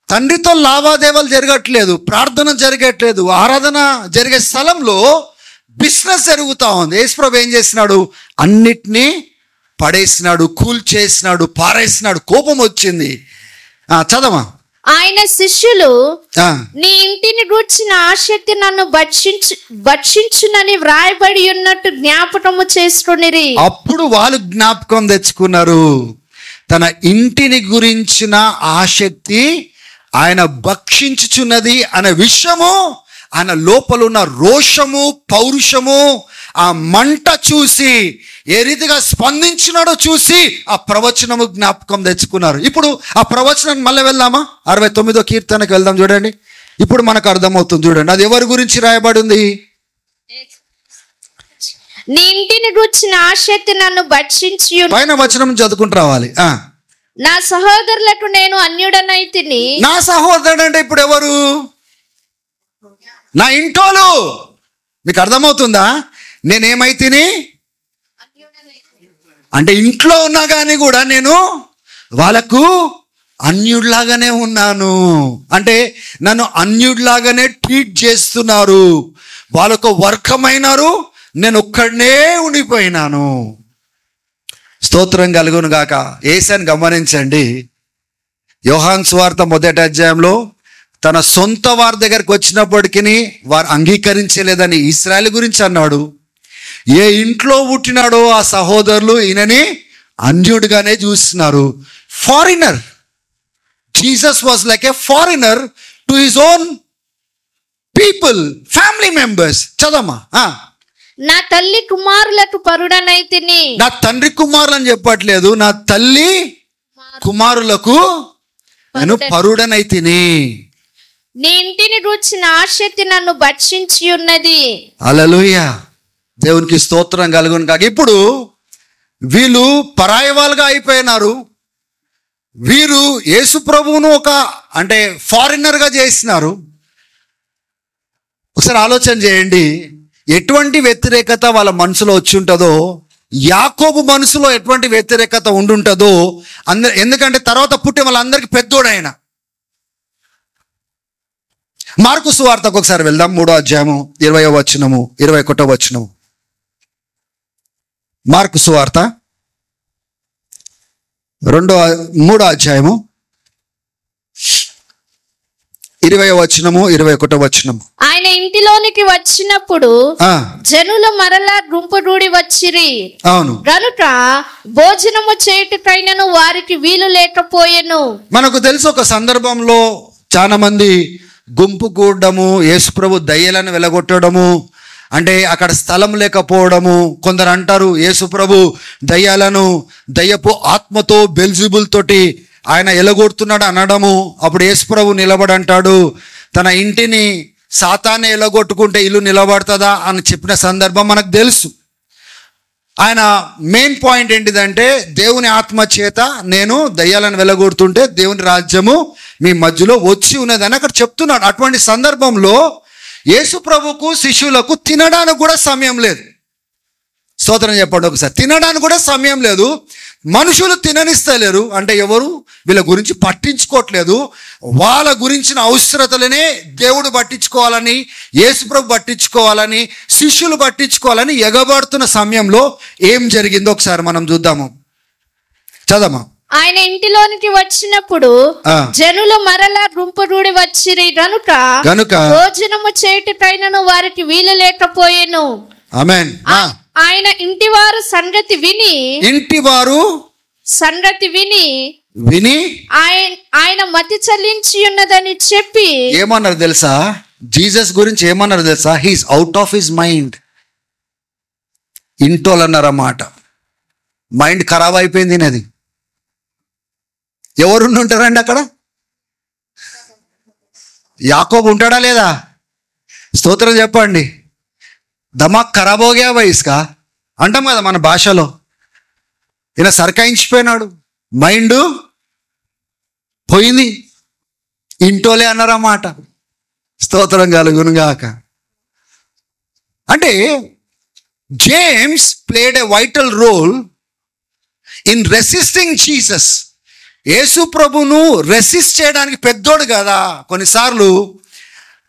తండ్రితో లావాదేవీలు జరగట్లేదు, ప్రార్థన జరగట్లేదు, ఆరాధన జరిగే స్థలంలో బిజినెస్ జరుగుతూ ఉంది. యేసుప్రభు ఏం చేసినాడు? అన్నిటినీ పడేసినాడు, కూల్చేసినాడు, పారేసినాడు. కోపం వచ్చింది. చదవా. ఆయన శిష్యులు నీ ఇంటిని గూర్చిన ఆసక్తి నన్ను భక్షించునని వ్రాయబడి ఉన్నట్టు జ్ఞాపకము చేసుకునిరి. అప్పుడు వాళ్ళు జ్ఞాపకం తెచ్చుకున్నారు. తన ఇంటిని గురించిన ఆసక్తి ఆయన భక్షించుచున్నది అనే విషయము, ఆయన లోపల ఉన్న రోషము, పౌరుషము, ఆ మంట చూసి ఏ రీతిగా స్పందించినాడో చూసి ఆ ప్రవచనము జ్ఞాపకం తెచ్చుకున్నారు. ఇప్పుడు ఆ ప్రవచనాన్ని మళ్ళీ వెళ్దామా? 69వ కీర్తనకి వెళ్దాం. చూడండి, ఇప్పుడు మనకు అర్థమవుతుంది. చూడండి, అది ఎవరి గురించి రాయబడి ఉంది? నీ ఇంటిని గురించిన ఆసక్తి నన్ను భక్షించి. పైన వచనం చదువుకుంటూ రావాలి. నా సహోదరులకు నేను అన్యుడనైతిని. నా సహోదరుడు అంటే ఇప్పుడు ఎవరు? నా ఇంటోలు. మీకు అర్థమవుతుందా? నేనేమైతిని అంటే ఇంట్లో ఉన్నా కానీ కూడా నేను వాళ్ళకు అన్యుడిలాగానే ఉన్నాను. అంటే నన్ను అన్యుడిలాగానే ట్రీట్ చేస్తున్నారు. వాళ్ళకు వర్గమైనారు, నేను ఒక్కడనే ఉండిపోయినాను. స్తోత్రం కలుగును గాక. యేసుని గమనించండి. యోహాను సువార్త 1వ అధ్యాయంలో తన సొంత వారి దగ్గరికి వచ్చినప్పటికీ వారు అంగీకరించలేదని ఇశ్రాయేలు గురించి అన్నాడు. ఏ ఇంట్లో పుట్టినాడో ఆ సహోదరులు ఈయనని అన్యుడిగానే చూస్తున్నారు. Foreigner. Jesus was like a foreigner to his own people, family members. చదమ్మా. నా తల్లి కుమారులకు పరుడనైతిని. నా తండ్రి కుమారులు అని చెప్పట్లేదు, నా తల్లి కుమారులకు నేను పరుడనైతిని. నీ ఇంటిని గూర్చిన ఆసక్తి నన్ను భక్షించి ఉన్నది. హల్లెలూయా. దేవునికి స్తోత్రం కలుగును కాక. ఇప్పుడు వీళ్ళు పరాయి వాళ్ళుగా అయిపోయినారు. వీరు యేసు ప్రభువును ఒక అంటే ఫారినర్గా చేసినారు. ఒకసారి ఆలోచన చేయండి, ఎటువంటి వ్యతిరేకత వాళ్ళ మనసులో వచ్చి ఉంటుందో, యాకోబు మనసులో ఎటువంటి వ్యతిరేకత ఉండుంటుందో. ఎందుకంటే తర్వాత పుట్టే వాళ్ళందరికీ పెద్దోడైన. మార్కు సువార్తకు ఒకసారి వెళ్దాం. 3వ అధ్యాయము 20వ వచనము 21వ వచనము. మార్కు సువార్త 3వ అధ్యాయము 20వ వచనము 21వ వచనము. ఆయన ఇంటిలోనికి వచ్చినప్పుడు జనులు మరలా గుంపుగూడి వచ్చిరి. అవును. గనుక భోజనము చేయుటకైనను వారికి వీలు లేకపోయెను. మనకు తెలుసు ఒక సందర్భంలో చాలా మంది గుంపు కూడము, యేసుప్రభు దయ్యాలను వెలగొట్టడము, అంటే అక్కడ స్థలం లేకపోవడము. కొందరు అంటారు యేసుప్రభు దయ్యాలను దయ్యపు ఆత్మతో బెల్జెబుల్ తోటి ఆయన ఎలగొడుతున్నాడు అనడము, అప్పుడు యేసుప్రభు నిలబడి అంటాడు, తన ఇంటిని సాతానే ఎలగొట్టుకుంటే ఇల్లు నిలబడుతుందా అని చెప్పిన సందర్భం మనకు తెలుసు. ఆయన మెయిన్ పాయింట్ ఏంటిదంటే, దేవుని ఆత్మ చేత నేను దయ్యాలను వెలగొడుతుంటే దేవుని రాజ్యము మీ మధ్యలో వచ్చి ఉన్నదని అక్కడ చెప్తున్నాడు. అటువంటి సందర్భంలో యేసు ప్రభుకు శిష్యులకు తినడానికి కూడా సమయం లేదు. స్తోత్రం చెప్పండి ఒకసారి. తినడానికి కూడా సమయం లేదు. మనుషులు తిననిస్తలేరు. అంటే ఎవరు వీళ్ళ గురించి పట్టించుకోవట్లేదు. వాళ్ళ గురించిన అవసరతలనే దేవుడు పట్టించుకోవాలని, యేసుప్రభు పట్టించుకోవాలని, శిష్యులు పట్టించుకోవాలని ఎగబడుతున్న సమయంలో ఏం జరిగిందో ఒకసారి మనం చూద్దాము. చదవమా. ఆయన ఇంటిలోనికి వచ్చినప్పుడు జనులు మరలా గుంపురూడి వచ్చిరి గనుక భోజనము చేయుటకైనను వారికి వీలు లేకపోయెను. ఆమేన్. ఆయన ఇంటివారు సంగతి విని ఆయన మతి చలించి ఉన్నదని చెప్పి ఏమన్నారు తెలుసా? జీసస్ గురించి ఏమన్నారు తెలుసా? He's out of his mind. ఇంటోళ్ళు అన్నారన్నమాట. మైండ్ ఖరాబ్ అయిపోయింది. అది ఎవరుండి ఉంటారండి అక్కడ? యాకోబు ఉంటాడా లేదా? స్తోత్రం చెప్పండి. దమాక్ ఖరాబ్ హోగా భాయ్ ఇస్కా అంటాం కదా మన భాషలో. ఈయన సర్కాయించిపోయినాడు, మైండ్ పోయింది. ఇంటోలే అన్నారన్నమాట. స్తోత్రం కలుగునుగాక. అంటే James played a vital role in resisting Jesus. యేసు ప్రభును రెసిస్ట్ చేయడానికి పెద్దోడు కదా. కొన్నిసార్లు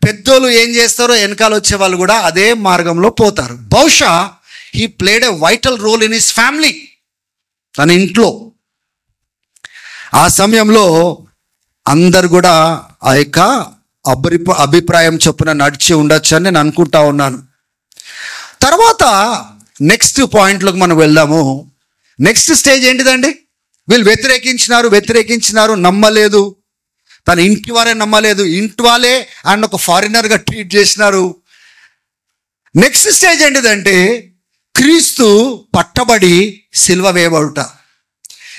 పెద్దోళ్ళు ఏం చేస్తారో వెనకాల వచ్చే వాళ్ళు కూడా అదే మార్గంలో పోతారు. బహుశా he played a vital role in his family, తన ఇంట్లో. ఆ సమయంలో అందరు కూడా ఆ యొక్క అభిప్రాయం చొప్పున నడిచి ఉండొచ్చు అని నేను అనుకుంటా ఉన్నాను. తర్వాత నెక్స్ట్ పాయింట్లోకి మనం వెళ్దాము. నెక్స్ట్ స్టేజ్ ఏంటిదండి? వీళ్ళు వ్యతిరేకించినారు, నమ్మలేదు. తన ఇంటి వారే నమ్మలేదు. ఇంటి వాళ్ళే ఆయన ఒక ఫారినర్గా ట్రీట్ చేసినారు. నెక్స్ట్ స్టేజ్ ఏంటిదంటే క్రీస్తు పట్టబడి సిలువ వేయబడుట.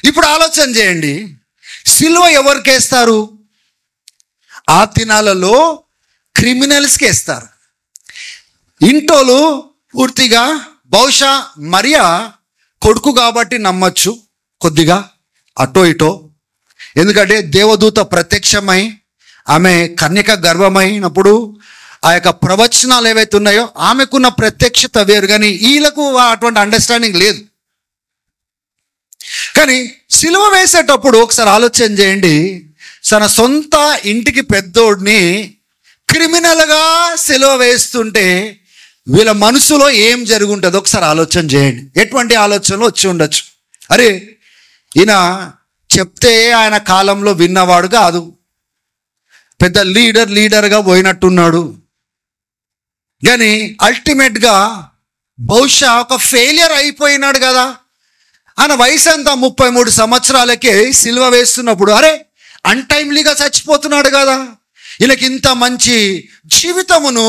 ఇప్పుడు ఆలోచన చేయండి, సిలువ ఎవరికి వేస్తారు? ఆ దినాలలో క్రిమినల్స్కి వేస్తారు. ఇంటోలు పూర్తిగా బహుశా మరియా కొడుకు కాబట్టి నమ్మచ్చు, కొద్దిగా అటో ఇటో. ఎందుకంటే దేవదూత ప్రత్యక్షమై ఆమె కన్యక గర్భమైనప్పుడు ఆ యొక్క ప్రవచనాలు ఏవైతే ఉన్నాయో ఆమెకున్న ప్రత్యక్షత వేరు, కానీ వీళ్ళకు అటువంటి అండర్స్టాండింగ్ లేదు. కానీ సిలువ వేసేటప్పుడు ఒకసారి ఆలోచన చేయండి, తన సొంత ఇంటికి పెద్దోడిని క్రిమినల్గా సిలువ వేస్తుంటే వీళ్ళ మనసులో ఏం జరుగుంటుందో ఒకసారి ఆలోచన చేయండి. ఎటువంటి ఆలోచనలు వచ్చి ఉండొచ్చు. అరే ఈయన చెప్తే ఆయన కాలంలో విన్నవాడు కాదు, పెద్ద లీడర్గా పోయినట్టున్నాడు, కానీ అల్టిమేట్గా బహుశా ఒక ఫెయిలియర్ అయిపోయినాడు కదా. ఆయన వయసు అంతా 33 సంవత్సరాలకే సిలువ వేస్తున్నప్పుడు అరే అన్టైమ్లీగా చచ్చిపోతున్నాడు కదా. ఈయనకి ఇంత మంచి జీవితమును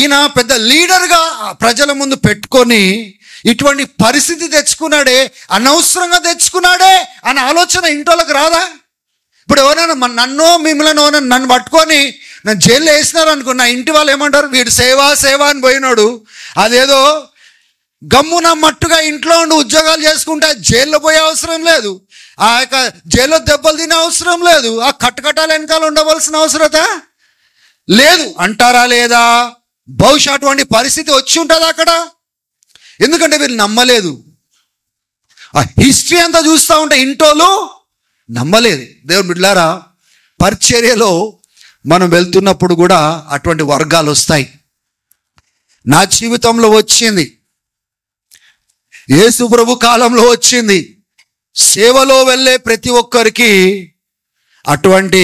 ఈయన పెద్ద లీడర్గా ప్రజల ముందు పెట్టుకొని ఇటువంటి పరిస్థితి తెచ్చుకున్నాడే, అనవసరంగా తెచ్చుకున్నాడే అనే ఆలోచన ఇంటోళ్ళకి రాదా? ఇప్పుడు ఎవరైనా మిమ్మల్ని నన్ను పట్టుకొని నన్ను జైల్లో వేసినారు అనుకో, నా ఇంటి వాళ్ళు ఏమంటారు? వీడు సేవ అని పోయినాడు, అదేదో గమ్మున మట్టుగా ఇంట్లో ఉండి ఉద్యోగాలు చేసుకుంటే జైల్లో పోయే అవసరం లేదు, ఆ యొక్క జైల్లో దెబ్బలు తినే అవసరం లేదు, ఆ కట్టకట్టాల వెనకాల ఉండవలసిన అవసరత లేదు అంటారా లేదా? బహుశా అటువంటి పరిస్థితి వచ్చి ఉంటుంది అక్కడ. ఎందుకంటే వీళ్ళు నమ్మలేదు. ఆ హిస్టరీ అంతా చూస్తూ ఉంటే ఇంటోళ్ళు నమ్మలేదు. దేవుని బిడ్డలారా, పరిచర్యలో మనం వెళ్తున్నప్పుడు కూడా అటువంటి వర్గాలు వస్తాయి. నా జీవితంలో వచ్చింది, యేసు ప్రభు కాలంలో వచ్చింది. సేవలో వెళ్ళే ప్రతి ఒక్కరికి అటువంటి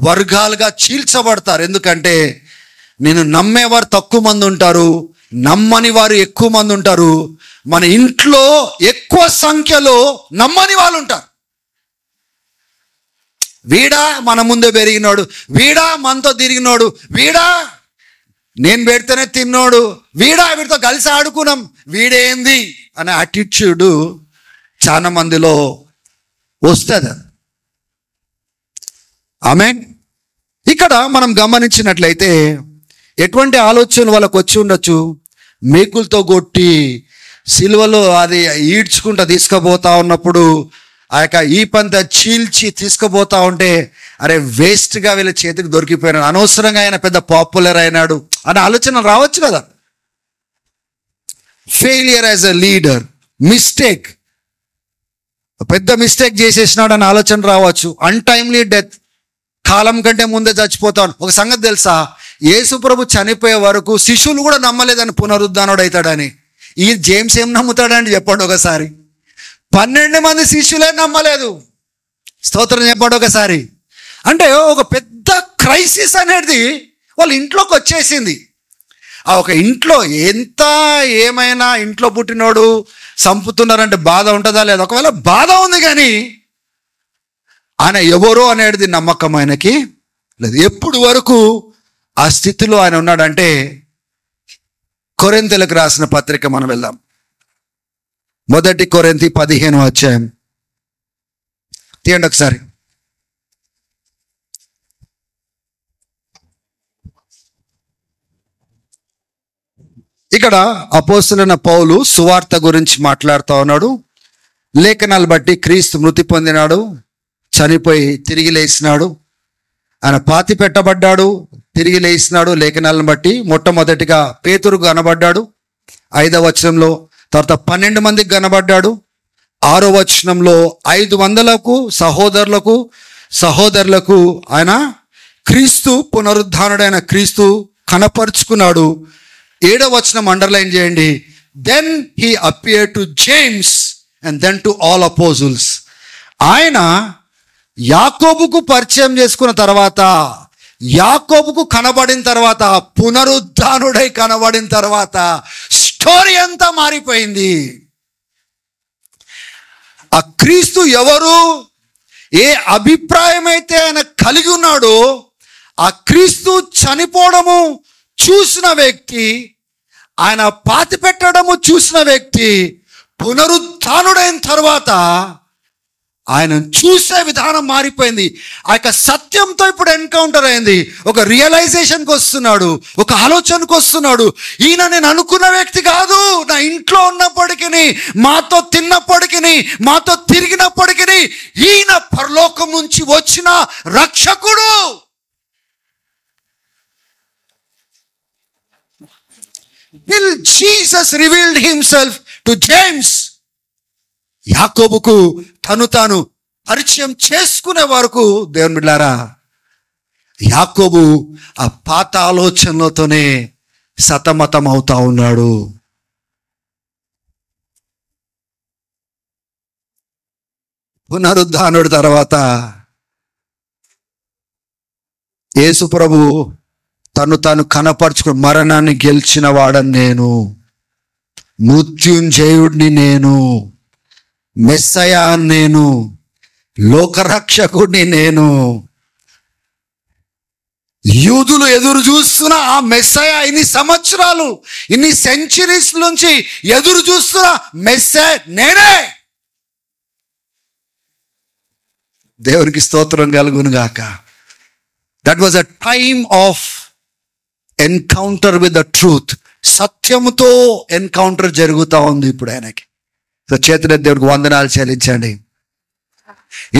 వర్గాలుగా చీల్చబడతారు. ఎందుకంటే నేను నమ్మేవారు తక్కువ మంది ఉంటారు, నమ్మని వారు ఎక్కువ మంది ఉంటారు. మన ఇంట్లో ఎక్కువ సంఖ్యలో నమ్మని వాళ్ళు ఉంటారు. వీడా మన ముందే పెరిగినోడు, వీడా మనతో తిరిగినోడు, వీడా నేను పెడితేనే తిన్నోడు, వీడితో కలిసి ఆడుకున్నాం, వీడేంది అనే యాటిట్యూడ్ చాలా మందిలో వస్తుంది. ఆమేన్. ఇక్కడ మనం గమనించినట్లయితే ఎటువంటి ఆలోచనలు వాళ్ళకు వచ్చి ఉండొచ్చు. మేకులతో కొట్టి సిలువలో అది ఈడ్చుకుంటూ తీసుకుపోతా ఉన్నప్పుడు ఆ యొక్క ఈపంతా చీల్చి తీసుకుపోతా ఉంటే అరే వేస్ట్గా వీళ్ళ చేతికి దొరికిపోయినాడు, అనవసరంగా ఆయన పెద్ద పాపులర్ అయినాడు అనే ఆలోచన రావచ్చు కదా. Failure as a leader, mistake, పెద్ద మిస్టేక్ చేసేసినాడు అని ఆలోచన రావచ్చు. అన్టైమ్లీ డెత్, కాలం కంటే ముందే చచ్చిపోతాను. ఒక సంగతి తెలుసా, యేసు ప్రభు చనిపోయే వరకు శిష్యులు కూడా నమ్మలేదని పునరుద్ధానుడు అవుతాడని. ఈ జేమ్స్ ఏం నమ్ముతాడండి చెప్పండి ఒకసారి. 12 మంది శిష్యులే నమ్మలేదు. స్తోత్రం చెప్పండి ఒకసారి. అంటే ఒక పెద్ద క్రైసిస్ అనేది వాళ్ళ ఇంట్లోకి వచ్చేసింది. ఆ ఒక ఇంట్లో ఎంత ఏమైనా ఇంట్లో పుట్టినోడు చంపుతున్నారంటే బాధ ఉంటుందా లేదా? ఒకవేళ బాధ ఉంది, కానీ ఆయన ఎవరో అనేది నమ్మకం ఆయనకి లేదు. ఎప్పుడు వరకు ఆ స్థితిలో ఆయన ఉన్నాడంటే, కొరింథీయులకు రాసిన పత్రిక మనం వెళ్దాం. 1 కొరింథీ 15వ అధ్యాయం తీయండి ఒకసారి. ఇక్కడ అపోస్తలుడైన పౌలు సువార్త గురించి మాట్లాడుతూ ఉన్నాడు. లేఖనాలు బట్టి క్రీస్తు మృతి పొందినాడు, చనిపోయి తిరిగి లేచినాడు, ఆయన పాతి పెట్టబడ్డాడు, తిరిగి లేచినాడు. లేఖనాలను బట్టి మొట్టమొదటిగా పేతురుకు కనబడ్డాడు 5వ వచనంలో, తర్వాత 12 మందికి కనబడ్డాడు 6వ వచనంలో, 500లకు సహోదరులకు ఆయన క్రీస్తు పునరుద్ధానుడైన క్రీస్తు కనపరుచుకున్నాడు. 7వ వచనం అండర్లైన్ చేయండి. Then he appear to James and then to all apostles. ఆయన యాకోబుకు పరిచయం చేసుకున్న తర్వాత, యాకోబుకు కనబడిన తర్వాత, పునరుద్ధానుడై కనబడిన తర్వాత స్టోరీ అంతా మారిపోయింది. ఆ క్రీస్తు ఎవరు, ఏ అభిప్రాయం అయితే ఆయన కలిగి ఉన్నాడో, ఆ క్రీస్తు చనిపోవడము చూసిన వ్యక్తి, ఆయన పాతి పెట్టడము చూసిన వ్యక్తి, పునరుద్ధానుడైన తర్వాత ఆయన చూసే విధానం మారిపోయింది. ఆ యొక్క సత్యంతో ఇప్పుడు ఎన్కౌంటర్ అయింది. ఒక రియలైజేషన్కి వస్తున్నాడు, ఒక ఆలోచనకు వస్తున్నాడు. ఈయన నేను అనుకున్న వ్యక్తి కాదు. నా ఇంట్లో ఉన్నప్పటికీ, మాతో తిన్నప్పటికీ, మాతో తిరిగినప్పటికీ ఈయన పరలోకం నుంచి వచ్చిన రక్షకుడు. Jesus revealed himself to James. యాకోబుకు తను తాను పరిచయం చేసుకునే వరకు దేవుని బిడ్డలారా, యాకోబు ఆ పాత ఆలోచనలతోనే సతమతం అవుతా ఉన్నాడు. పునరుద్ధానుడి తర్వాత యేసు ప్రభు తను తాను కనపరుచుకుని, మరణాన్ని గెలిచిన వాడని నేను, మృత్యుంజయుడిని నేను, మెస్సయా నేను, లోకరక్షకుడిని నేను. యూదులు ఎదురు చూస్తున్న ఆ మెస్సయా, ఇన్ని సంవత్సరాలు, ఇన్ని సెంచరీస్ నుంచి ఎదురు చూస్తున్న మెస్సయా నేనే. దేవునికి స్తోత్రం కలుగును గాక. That was a time of encounter with the truth. సత్యముతో ఎన్కౌంటర్ జరుగుతూ ఉంది ఇప్పుడు ఆయనకి. సో చేతుల దేవుడికి వందనాలు చెల్లించండి.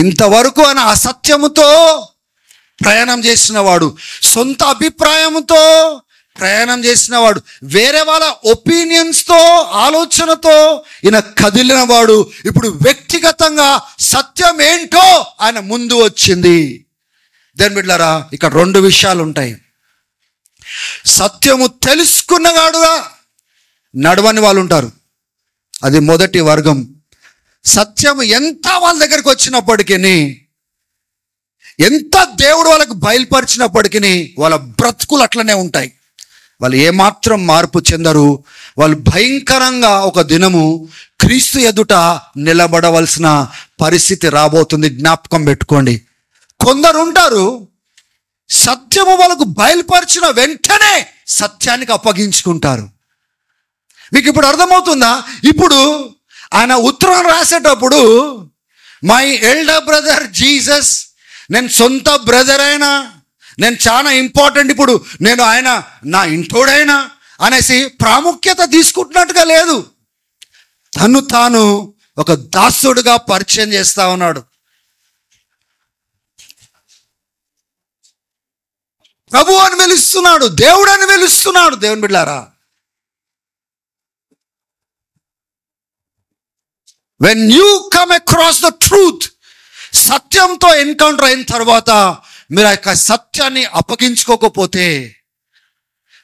ఇంతవరకు ఆయన అసత్యముతో ప్రయాణం చేసిన వాడు, సొంత అభిప్రాయంతో ప్రయాణం చేసిన వాడు, వేరే వాళ్ళ ఒపీనియన్స్తో, ఆలోచనతో ఈయన కదిలిన వాడు. ఇప్పుడు వ్యక్తిగతంగా సత్యం ఏంటో ఆయన ముందు వచ్చింది. దేని బిడ్డలారా, ఇక్కడ 2 విషయాలు ఉంటాయి. సత్యము తెలుసుకున్నవాడుగా నడవని వాళ్ళు ఉంటారు, అది మొదటి వర్గం. సత్యము ఎంత వాళ్ళ దగ్గరికి వచ్చినప్పటికీ, ఎంత దేవుడు వాళ్ళకు బయలుపరిచినప్పటికీ వాళ్ళ బ్రతుకులు అట్లనే ఉంటాయి. వాళ్ళు ఏమాత్రం మార్పు చెందరు. వాళ్ళు భయంకరంగా ఒక దినము క్రీస్తు ఎదుట నిలబడవలసిన పరిస్థితి రాబోతుంది. జ్ఞాపకం పెట్టుకోండి. కొందరు ఉంటారు, సత్యము వాళ్ళకు బయలుపరిచిన వెంటనే సత్యానికి అప్పగించుకుంటారు. మీకు ఇప్పుడు అర్థమవుతుందా? ఇప్పుడు ఆయన ఉత్తరం రాసేటప్పుడు, మై ఎల్డర్ బ్రదర్ జీసస్, నేను సొంత బ్రదర్ అయినా, నేను చాలా ఇంపార్టెంట్, ఇప్పుడు నేను ఆయన నా ఇంటోడైనా అనేసి ప్రాముఖ్యత తీసుకుంటున్నట్టుగా లేదు. తను తాను ఒక దాసుడుగా పరిచయం చేస్తా ఉన్నాడు. ప్రభు అని పిలుస్తున్నాడు, దేవుడు అని పిలుస్తున్నాడు. దేవుని బిడ్డలారా, when you come across the truth, సత్యంతో ఎన్కౌంటర్ అయిన తర్వాత మీరు ఆ యొక్క సత్యాన్ని అప్పగించుకోకపోతే,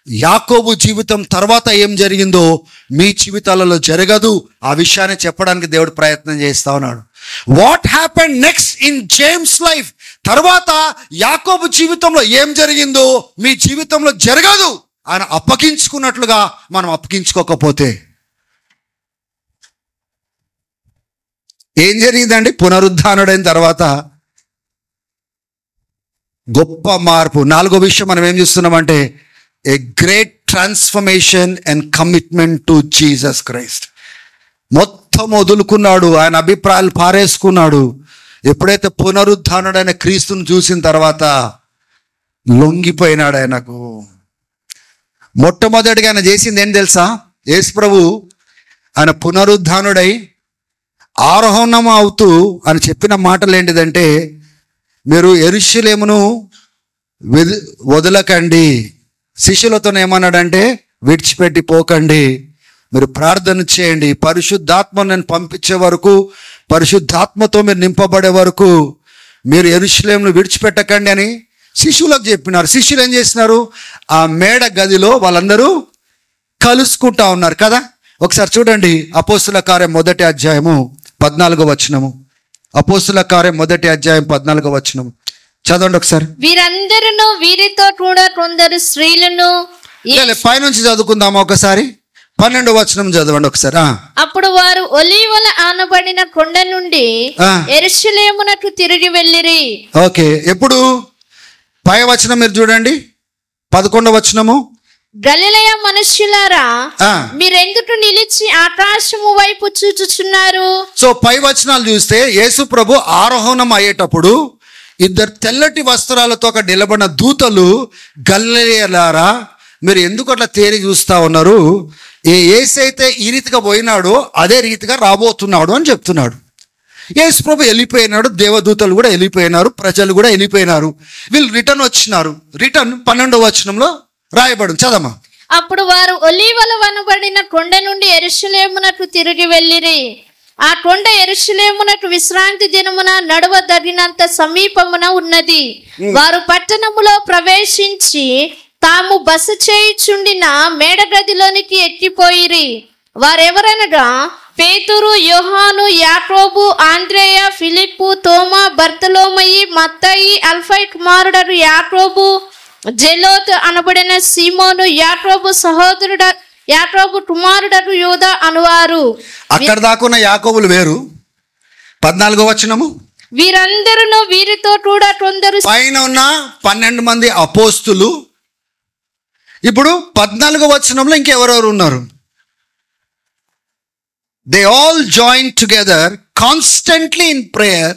యాకోబు జీవితం తర్వాత ఏం జరిగిందో మీ జీవితాలలో జరగదు. ఆ విషయాన్ని చెప్పడానికి దేవుడు ప్రయత్నం చేస్తా ఉన్నాడు. What happened next in James life, తర్వాత యాకోబు జీవితంలో ఏం జరిగిందో మీ జీవితంలో జరగదు. ఆయన అప్పగించుకున్నట్లుగా మనం అప్పగించుకోకపోతే ఏం జరిగిందండి? పునరుద్ధానుడైన తర్వాత గొప్ప మార్పు. నాలుగో విషయం మనం ఏం చూస్తున్నామంటే a great transformation and commitment to Jesus Christ. మొత్తం వదులుకున్నాడు, ఆయన అభిప్రాయాలు పారేసుకున్నాడు. ఎప్పుడైతే పునరుద్ధానుడైన క్రీస్తుని చూసిన తర్వాత లొంగిపోయినాడు ఆయనకు. మొట్టమొదటిగా ఆయన చేసింది ఏం తెలుసా? యేసు ప్రభు ఆయన పునరుద్ధానుడై ఆరోహణం అవుతూ ఆయన చెప్పిన మాటలు ఏంటిదంటే, మీరు యెరూషలేమును వదలకండి. శిష్యులతో ఏమన్నాడంటే, విడిచిపెట్టి పోకండి, మీరు ప్రార్థన చేయండి, పరిశుద్ధాత్మను నేను పంపించే వరకు, పరిశుద్ధాత్మతో మీరు నింపబడే వరకు మీరు యెరూషలేమును విడిచిపెట్టకండి అని శిష్యులకు చెప్పినారు. శిష్యులు ఏం చేసినారు? ఆ మేడ గదిలో వాళ్ళందరూ కలుసుకుంటా ఉన్నారు కదా. ఒకసారి చూడండి, అపోస్తుల కార్యం 1వ అధ్యాయము 14వ వచనము. అపోస్తుల కార్యం 1వ అధ్యాయం 14వ వచనము చదవండి ఒకసారి. వీరందరూ వీరితో కూడా కొందరు స్త్రీలను. పైనుంచి చదువుకుందామా ఒకసారి? 12వ వచనం చదవండి ఒకసారి. అప్పుడు వారు ఒలీవల ఆనబడిన కొండ నుండి యెరూషలేమునకు తిరిగి వెళ్ళిరి. ఓకే, ఎప్పుడు? పై వచనం మీరు చూడండి, 11వ వచనము. గలిలయ మనుష్యులారా, మీరెందుకు నిలిచి ఆకాశము వైపు చూచుచున్నారు? సో పై వచనాలు చూస్తే యేసు ప్రభు ఆరోహణం అయ్యేటప్పుడు ఇద్దరు తెల్లటి వస్త్రాలతో ఒక నిలబడిన దూతలు, గలిలయలారా మీరు ఎందుకు అట్లా తేరి చూస్తా ఉన్నారు? యేసైతే ఈ రీతిగా పోయినాడో అదే రీతిగా రాబోతున్నాడు అని చెప్తున్నాడు. యేసు ప్రభు వెళ్ళిపోయినాడు, దేవదూతలు కూడా వెళ్ళిపోయినారు, ప్రజలు కూడా వెళ్ళిపోయినారు. వీళ్ళు రిటర్న్ వచ్చినారు. రిటర్న్ 12వ వచనంలో రాయబడు, చదమా. అప్పుడు వారు ఒలీవల వనబడిన కొండ నుండి యెరూషలేమునకు తిరిగి వెళ్ళిరి. ఆ కొండ యెరూషలేమునకు విశ్రాంతి దినమున నడవదగినంత సమీపమున ఉన్నది. వారు పట్టణములో ప్రవేశించి తాము బస చేయుచుండిన మేడగదిలోనికి ఎక్కిపోయిరి. వారెవరనగా పేతురు, యోహాను, యాకోబు, ఆంద్రేయ, ఫిలిప్పు, తోమా, బర్తలోమయి, మత్తయి, అల్ఫై కుమారుడు యాకోబు, జెలోత్ అనబడిన సీమోను, యాకోబు సహోదరుడు, యాకోబు కుమారుడు యూదా అనువారు. అక్కడ దాకున్న యాకోబులు వేరు. 14వ వచనము. వీరందరూ వీరితో కూడా కొందరు. పైన ఉన్న 12 మంది అపోస్తులు. ఇప్పుడు 14వ వచనంలో ఇంకెవరెవరు ఉన్నారు? They all join together constantly in prayer.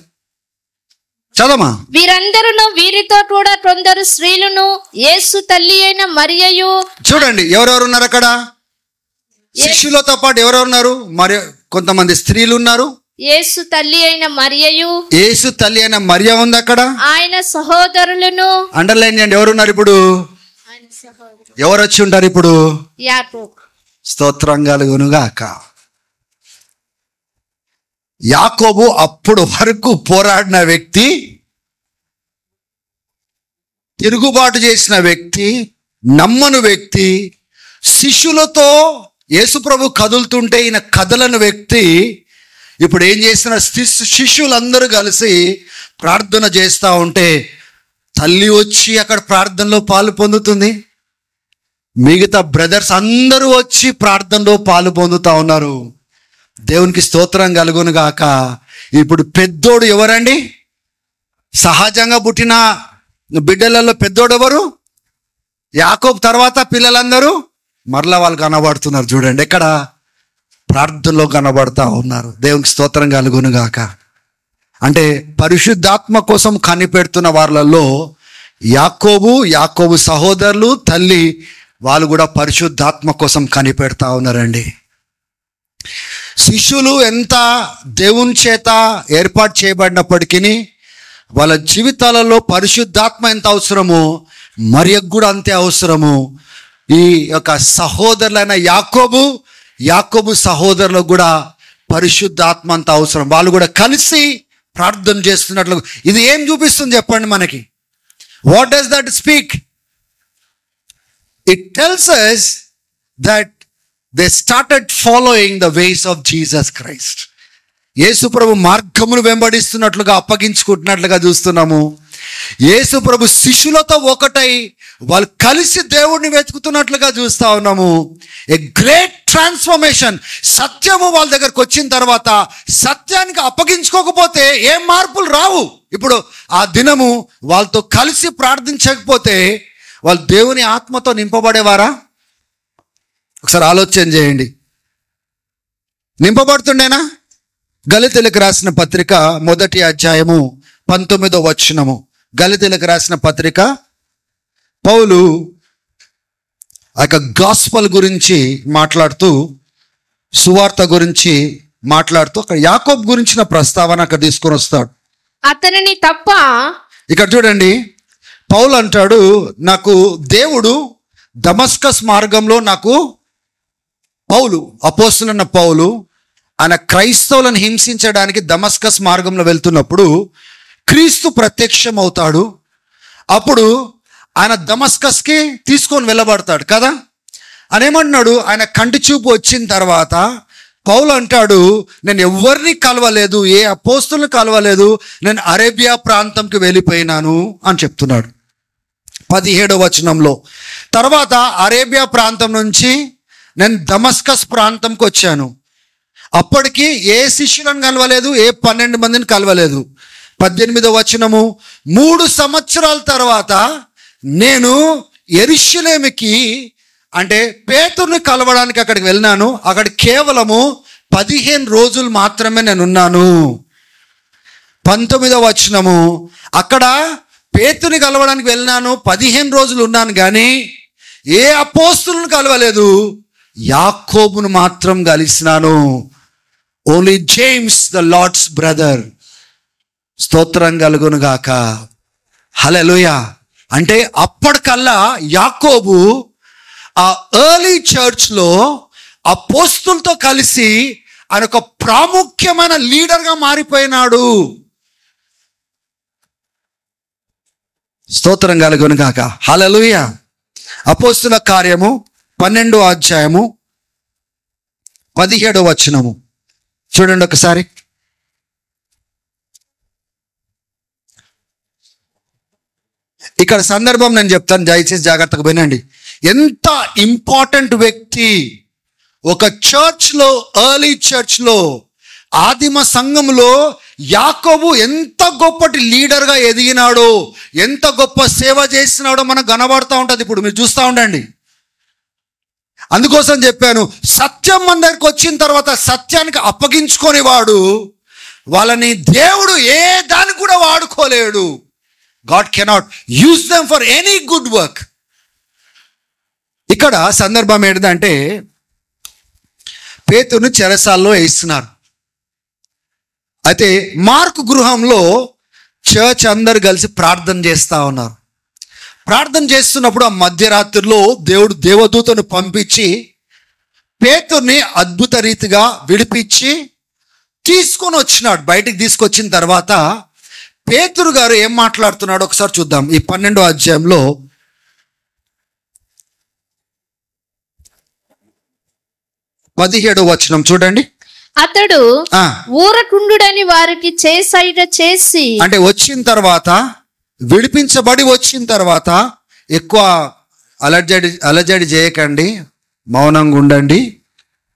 చదమా. వీరందరూ వీరితో కూడా కొందరు స్త్రీలను, యేసు తల్లి అయిన మరియయు. చూడండి ఎవరెవరు ఉన్నారు అక్కడ. శిష్యులతో పాటు ఎవరెవరు ఉన్నారు? మరి కొంతమంది స్త్రీలు ఉన్నారు. యేసు తల్లి అయిన మరియయు, యేసు తల్లి అయిన మరియ ఉంది అక్కడ. ఆయన సహోదరులను అండర్లైన్ చేయండి. ఎవరున్నారు ఇప్పుడు? ఎవరు వచ్చి ఉంటారు ఇప్పుడు? యాకోబు. స్తోత్రం కలుగునుగాక. యాకోబు అప్పుడు వరకు పోరాడిన వ్యక్తి, తిరుగుబాటు చేసిన వ్యక్తి, నమ్మను వ్యక్తి, శిష్యులతో యేసుప్రభు కదులుతుంటే ఈయన కదలని వ్యక్తి ఇప్పుడు ఏం చేస్తున్నారు? శిష్యులందరూ కలిసి ప్రార్థన చేస్తూ ఉంటే తల్లి వచ్చి అక్కడ ప్రార్థనలో పాలు పొందుతుంది. మిగతా బ్రదర్స్ అందరూ వచ్చి ప్రార్థనలో పాలు పొందుతూ ఉన్నారు. దేవునికి స్తోత్రం కలుగును గాక. ఇప్పుడు పెద్దోడు ఎవరండి? సహజంగా పుట్టిన బిడ్డలలో పెద్దోడు ఎవరు? యాకోబు. తర్వాత పిల్లలందరూ మరలా వాళ్ళు కనబడుతున్నారు. చూడండి ఎక్కడ? ప్రార్థనలో కనబడతా ఉన్నారు. దేవునికి స్తోత్రం కలుగును గాక. అంటే పరిశుద్ధాత్మ కోసం కనిపెడుతున్న వాళ్ళలో యాకోబు సహోదరులు, తల్లి, వాళ్ళు కూడా పరిశుద్ధాత్మ కోసం కనిపెడతా ఉన్నారండి. శిష్యులు ఎంత దేవుని చేత ఏర్పాటు చేయబడినప్పటికీ వాళ్ళ జీవితాలలో పరిశుద్ధాత్మ ఎంత అవసరమో మరియకు కూడా అంతే అవసరము. ఈ యొక్క సహోదరులైన యాకోబు సహోదరులకు కూడా పరిశుద్ధాత్మ అంత అవసరం. వాళ్ళు కూడా కలిసి ప్రార్థన చేస్తున్నట్లు ఇది ఏం చూపిస్తుంది చెప్పండి మనకి? What does that speak? It tells us that they started following the ways of Jesus Christ. యేసు ప్రభు మార్గమును వెంబడిస్తున్నట్లుగా, అప్పగించుకుంటున్నట్లుగా చూస్తున్నాము. యేసు ప్రభు శిష్యులతో ఒకటై వాళ్ళు కలిసి దేవుడిని వెతుకుతున్నట్లుగా చూస్తూ ఉన్నాము. ఏ గ్రేట్ ట్రాన్స్ఫర్మేషన్. సత్యము వాళ్ళ దగ్గరకు వచ్చిన తర్వాత సత్యానికి అప్పగించుకోకపోతే ఏం మార్పులు రావు. ఇప్పుడు ఆ దినము వాళ్ళతో కలిసి ప్రార్థించకపోతే వాళ్ళు దేవుని ఆత్మతో నింపబడేవారా? ఒకసారి ఆలోచన చేయండి. నింపబడుతుండేనా? గలితీయులకు రాసిన పత్రిక 1వ అధ్యాయము 19వ వచనము. గలితీయులకు రాసిన పత్రిక పౌలు ఆ యొక్క గాస్పల్ గురించి మాట్లాడుతూ, సువార్త గురించి మాట్లాడుతూ అక్కడ యాకోబు గురించిన ప్రస్తావన అక్కడ తీసుకొని వస్తాడు. అతనిని తప్ప ఇక్కడ చూడండి, పౌలు అంటాడు, నాకు దేవుడు దమస్కస్ మార్గంలో నాకు అపోస్తలున్న పౌలు ఆయన క్రైస్తవులను హింసించడానికి దమస్కస్ మార్గంలో వెళ్తున్నప్పుడు క్రీస్తు ప్రత్యక్షం అవుతాడు. అప్పుడు ఆయన దమస్కస్కి తీసుకొని వెళ్ళబడతాడు కదా. ఆయన ఏమంటున్నాడు, ఆయన కంటి చూపు వచ్చిన తర్వాత పౌలు అంటాడు, నేను ఎవరిని కలవలేదు, ఏ అపోస్తులను కలవలేదు, నేను అరేబియా ప్రాంతంకి వెళ్ళిపోయినాను అని చెప్తున్నాడు 17వ వచనంలో. తర్వాత అరేబియా ప్రాంతం నుంచి నేను దమస్కస్ ప్రాంతంకి వచ్చాను. అప్పటికి ఏ శిష్యులను కలవలేదు, ఏ 12 మందిని కలవలేదు. 18వ వచనము, 3 సంవత్సరాల తర్వాత నేను యెరూషలేముకి అంటే పేతురుని కలవడానికి అక్కడికి వెళ్ళినాను. అక్కడ కేవలము 15 రోజులు మాత్రమే నేను ఉన్నాను. 19వ వచనము, అక్కడ పేతురుని కలవడానికి వెళ్ళినాను, 15 రోజులు ఉన్నాను, కానీ ఏ అపోస్తులను కలవలేదు, యాకోబును మాత్రం కలిసినాను. Only James the Lord's brother. స్తోత్రం కలుగును గాక. హల్లెలూయా. అంటే అప్పటికల్లా యాకోబు ఆ ఎర్లీ చర్చ్లో అపోస్తులతో కలిసి ఆయన ఒక ప్రాముఖ్యమైన లీడర్గా మారిపోయినాడు. స్తోత్రం కలుగును గాక. హల్లెలూయా. అపోస్తుల కార్యము 12వ అధ్యాయము 17వ వచనము చూడండి ఒకసారి. ఇక్కడ సందర్భం నేను చెప్తాను, దయచేసి జాగ్రత్తగా వినండి. ఎంత ఇంపార్టెంట్ వ్యక్తి ఒక చర్చ్లో, ఎర్లీ చర్చ్లో, ఆదిమ సంఘంలో యాకోబు ఎంత గొప్పటి లీడర్గా ఎదిగినాడో, ఎంత గొప్ప సేవ చేసినాడో మనకు కనబడుతూ ఉంటుంది. ఇప్పుడు మీరు చూస్తూ ఉండండి. అందుకోసం చెప్పాను, సత్యం మన దగ్గరికి వచ్చిన తర్వాత సత్యానికి అప్పగించుకొని వాడు వాళ్ళని దేవుడు ఏ దానికి కూడా వాడుకోలేడు. God cannot use them for any good work. ఇక్కడ సందర్భం ఏంటంటే పేతురుని చెరసాల్లో వేస్తున్నారు. అయితే మార్కు గృహంలో చర్చ్ అందరు కలిసి ప్రార్థన చేస్తూ ఉన్నారు. ప్రార్థన చేస్తున్నప్పుడు ఆ మధ్యరాత్రిలో దేవుడు దేవదూతను పంపించి పేతురుని అద్భుత రీతిగా విడిపించి తీసుకొని వచ్చినాడు. బయటికి తీసుకొచ్చిన తర్వాత పేతురు గారు ఏం మాట్లాడుతున్నాడు ఒకసారి చూద్దాం. ఈ 12వ అధ్యాయంలో 17వ వచనం చూడండి. అతడు ఊరకుండుడని వారికి చేసైట చేసి, అంటే వచ్చిన తర్వాత, విడిపించబడి వచ్చిన తర్వాత ఎక్కువ అలజడి చేయకండి, మౌనంగా ఉండండి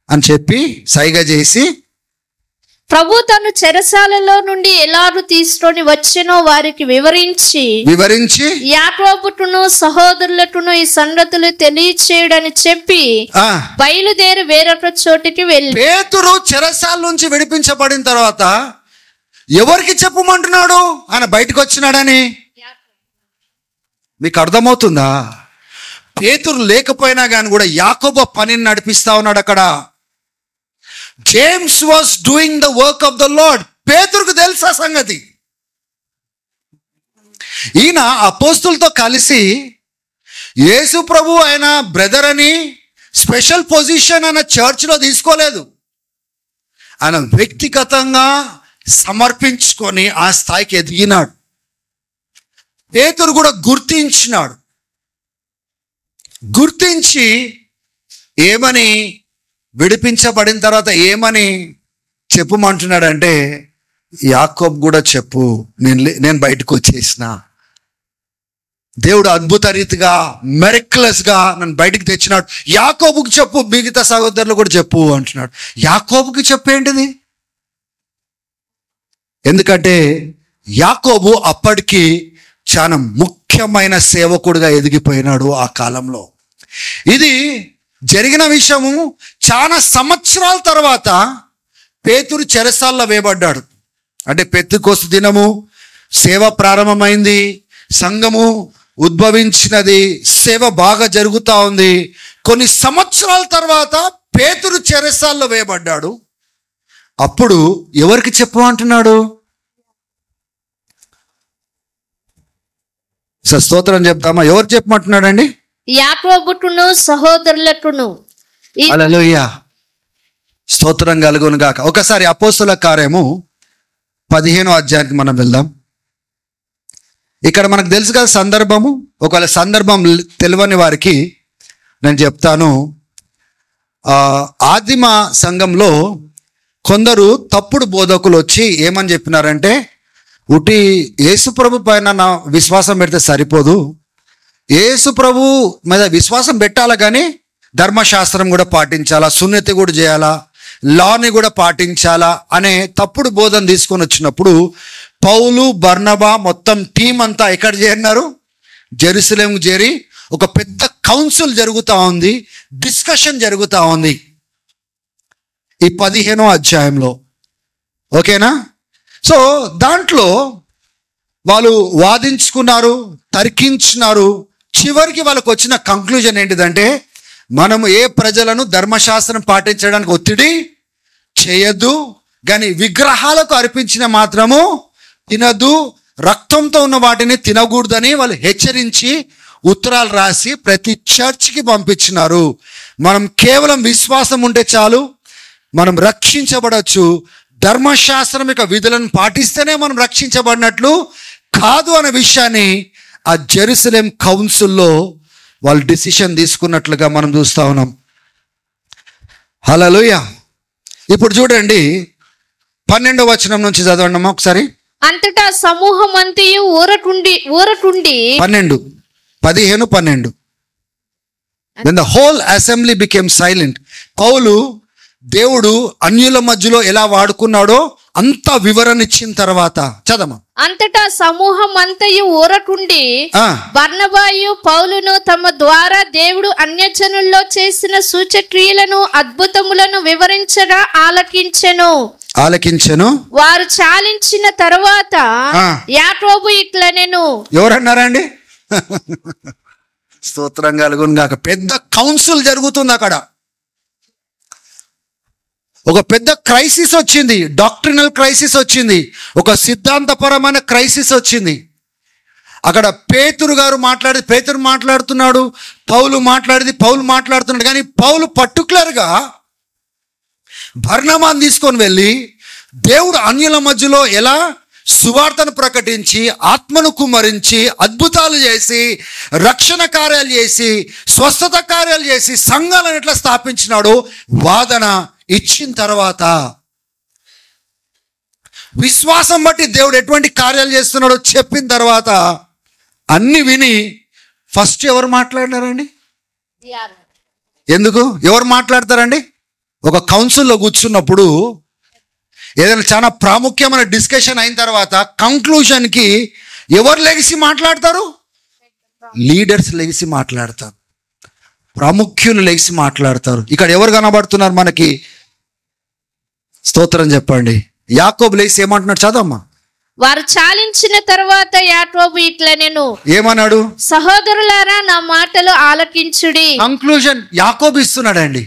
అని చెప్పి సైగ చేసి, ప్రభు తను చెరసాలలో నుండి ఎలాగూ తీసుకొని వచ్చెనో వారికి వివరించి యాకోబును సహోదరులకును ఈ సంగతులు తెలియచేయడని చెప్పి బయలుదేరి వేరొక చోటికి వెళ్ళి. పేతురు చెరసాల నుంచి విడిపించబడిన తర్వాత ఎవరికి చెప్పమంటున్నాడు? ఆయన బయటకు వచ్చినాడని. మీకు అర్థమవుతుందా? పేతురు లేకపోయినా కానీ కూడా యాకోబు పనిని నడిపిస్తా ఉన్నాడు అక్కడ. James was doing the work of the Lord. పేతురుకు తెలుసా సంగతి. ఈయన అపోస్తులతో కలిసి యేసు ప్రభు ఆయన బ్రదర్ అని స్పెషల్ పొజిషన్ ఆయన చర్చ్లో తీసుకోలేదు. ఆయన వ్యక్తిగతంగా సమర్పించుకొని ఆ స్థాయికి ఎదిగినాడు. పేతురు కూడా గుర్తించినాడు. గుర్తించి ఏమని, విడిపించబడిన తర్వాత ఏమని చెప్పమంటున్నాడంటే, యాకోబు కూడా చెప్పు, నేను బయటకు వచ్చేసిన, దేవుడు అద్భుత రీతిగా మెరిక్యులస్గా నన్ను బయటికి తెచ్చినాడు. యాకోబుకి చెప్పు, మిగతా సహోదరులు కూడా చెప్పు అంటున్నాడు. యాకోబుకి చెప్పేంటిది? ఎందుకంటే యాకోబు అప్పటికి చాలా ముఖ్యమైన సేవకుడిగా ఎదిగిపోయినాడు ఆ కాలంలో. ఇది జరిగిన విషయము చాలా సంవత్సరాల తర్వాత పేతురు చెరసాల్లో వేయబడ్డాడు. అంటే పెంతెకోస్తు దినము, సేవ ప్రారంభమైంది, సంఘము ఉద్భవించినది, సేవ బాగా జరుగుతూ ఉంది. కొన్ని సంవత్సరాల తర్వాత పేతురు చెరసాల్లో వేయబడ్డాడు. అప్పుడు ఎవరికి చెప్పమంటున్నాడు? స్తోత్రం చెప్తామా? ఎవరు చెప్పమంటున్నాడండి? యాకోబుకును సహోదరులకును. హల్లెలూయా, స్తోత్రం కలుగును గాక. ఒకసారి అపోస్తుల కార్యము 15వ అధ్యాయానికి మనం వెళ్దాం. ఇక్కడ మనకు తెలుసు కదా సందర్భము. ఒకవేళ సందర్భం తెలియని వారికి నేను చెప్తాను. ఆదిమ సంఘంలో కొందరు తప్పుడు బోధకులు వచ్చి ఏమని చెప్పినారంటే, ఉటి యేసుప్రభు పైన నా విశ్వాసం పెడితే సరిపోదు, యేసుప్రభు మీద విశ్వాసం పెట్టాలా కానీ ధర్మశాస్త్రం కూడా పాటించాలా, సున్నతి కూడా చేయాలా, లాని కూడా పాటించాలా అనే తప్పుడు బోధన తీసుకొని వచ్చినప్పుడు పౌలు, బర్నబా మొత్తం టీం అంతా ఎక్కడ చేరినారు? జెరూసలేంకు చేరి ఒక పెద్ద కౌన్సిల్ జరుగుతూ ఉంది, డిస్కషన్ జరుగుతూ ఉంది ఈ 15వ అధ్యాయంలో. ఓకేనా? సో దాంట్లో వాళ్ళు వాదించుకున్నారు, తర్కించినారు. చివరికి వాళ్ళకు వచ్చిన కంక్లూజన్ ఏంటిదంటే, మనము ఏ ప్రజలను ధర్మశాస్త్రం పాటించడానికి ఒత్తిడి చేయొద్దు, కానీ విగ్రహాలకు అర్పించిన మాత్రము తినద్దు, రక్తంతో ఉన్న వాటిని తినకూడదని వాళ్ళు హెచ్చరించి ఉత్తరాలు రాసి ప్రతి చర్చ్కి పంపించినారు. మనం కేవలం విశ్వాసం ఉంటే చాలు, మనం రక్షించబడచ్చు, ధర్మశాస్త్రం యొక్క విధులను పాటిస్తేనే మనం రక్షించబడినట్లు కాదు అనే విషయాన్ని ఆ జెరూసలేం కౌన్సిల్లో వాళ్ళు డిసిషన్ తీసుకున్నట్లుగా మనం చూస్తా ఉన్నాం. హల్లెలూయా. ఇప్పుడు చూడండి 12వ వచనం నుంచి చదవండి అమ్మా ఒకసారి. అంతటా సమూహం అంతయు ఊరటుండి 15. Then the whole assembly became silent. పౌలు దేవుడు అన్యుల మధ్యలో ఎలా వాడుకున్నాడో అంత వివరణ ఇచ్చిన తర్వాత చదమా. అంతటా సమూహం అంతయు ఊరటుండి బర్నబాయు పౌలును తమ ద్వారా దేవుడు అన్యజనుల్లో చేసిన సూచక్రియలను అద్భుతములను వివరించగా ఆలకించెను. వారు చాలించిన తరువాత యాకోబు ఇట్లనెను. ఎవరన్నారండి? స్తోత్రం కలుగును గాక. పెద్ద కౌన్సిల్ జరుగుతుంది అక్కడ. ఒక పెద్ద క్రైసిస్ వచ్చింది, డాక్ట్రినల్ క్రైసిస్ వచ్చింది, ఒక సిద్ధాంతపరమైన క్రైసిస్ వచ్చింది. అక్కడ పేతురు మాట్లాడుతున్నాడు, పౌలు మాట్లాడుతున్నాడు. కానీ పౌలు పర్టికులర్గా బర్నబాను తీసుకొని వెళ్ళి దేవుడు అన్యుల మధ్యలో ఎలా సువార్తను ప్రకటించి, ఆత్మను కుమ్మరించి, అద్భుతాలు చేసి, రక్షణ కార్యాలు చేసి, స్వస్థత కార్యాలు చేసి సంఘాలను ఎట్లా స్థాపించినాడో వాదన ఇచ్చిన తర్వాత, విశ్వాసం బట్టి దేవుడు ఎటువంటి కార్యాలు చేస్తున్నాడో చెప్పిన తర్వాత అన్ని విని ఫస్ట్ ఎవరు మాట్లాడినారండి? ఎందుకు ఎవరు మాట్లాడతారండి? ఒక కౌన్సిల్లో కూర్చున్నప్పుడు ఏదైనా చాలా ప్రాముఖ్యమైన డిస్కషన్ అయిన తర్వాత కంక్లూషన్కి ఎవరు లెగిసి మాట్లాడతారు? లీడర్స్ లెగిసి మాట్లాడతారు, ప్రాముఖ్యులు లెగిసి మాట్లాడతారు. ఇక్కడ ఎవరు కనబడుతున్నారు మనకి? స్తోత్రం చెప్పండి. యాకోబు లేసి ఏమంటున్నాడు చదవమ్మా. వారు చాలించిన తర్వాత యాకోబు ఇట్లా నేను ఏమన్నాడు? సహోదరులారా నా మాటలు ఆలకించుడి. కంక్లూజన్ యాకోబు ఇస్తున్నాడండి.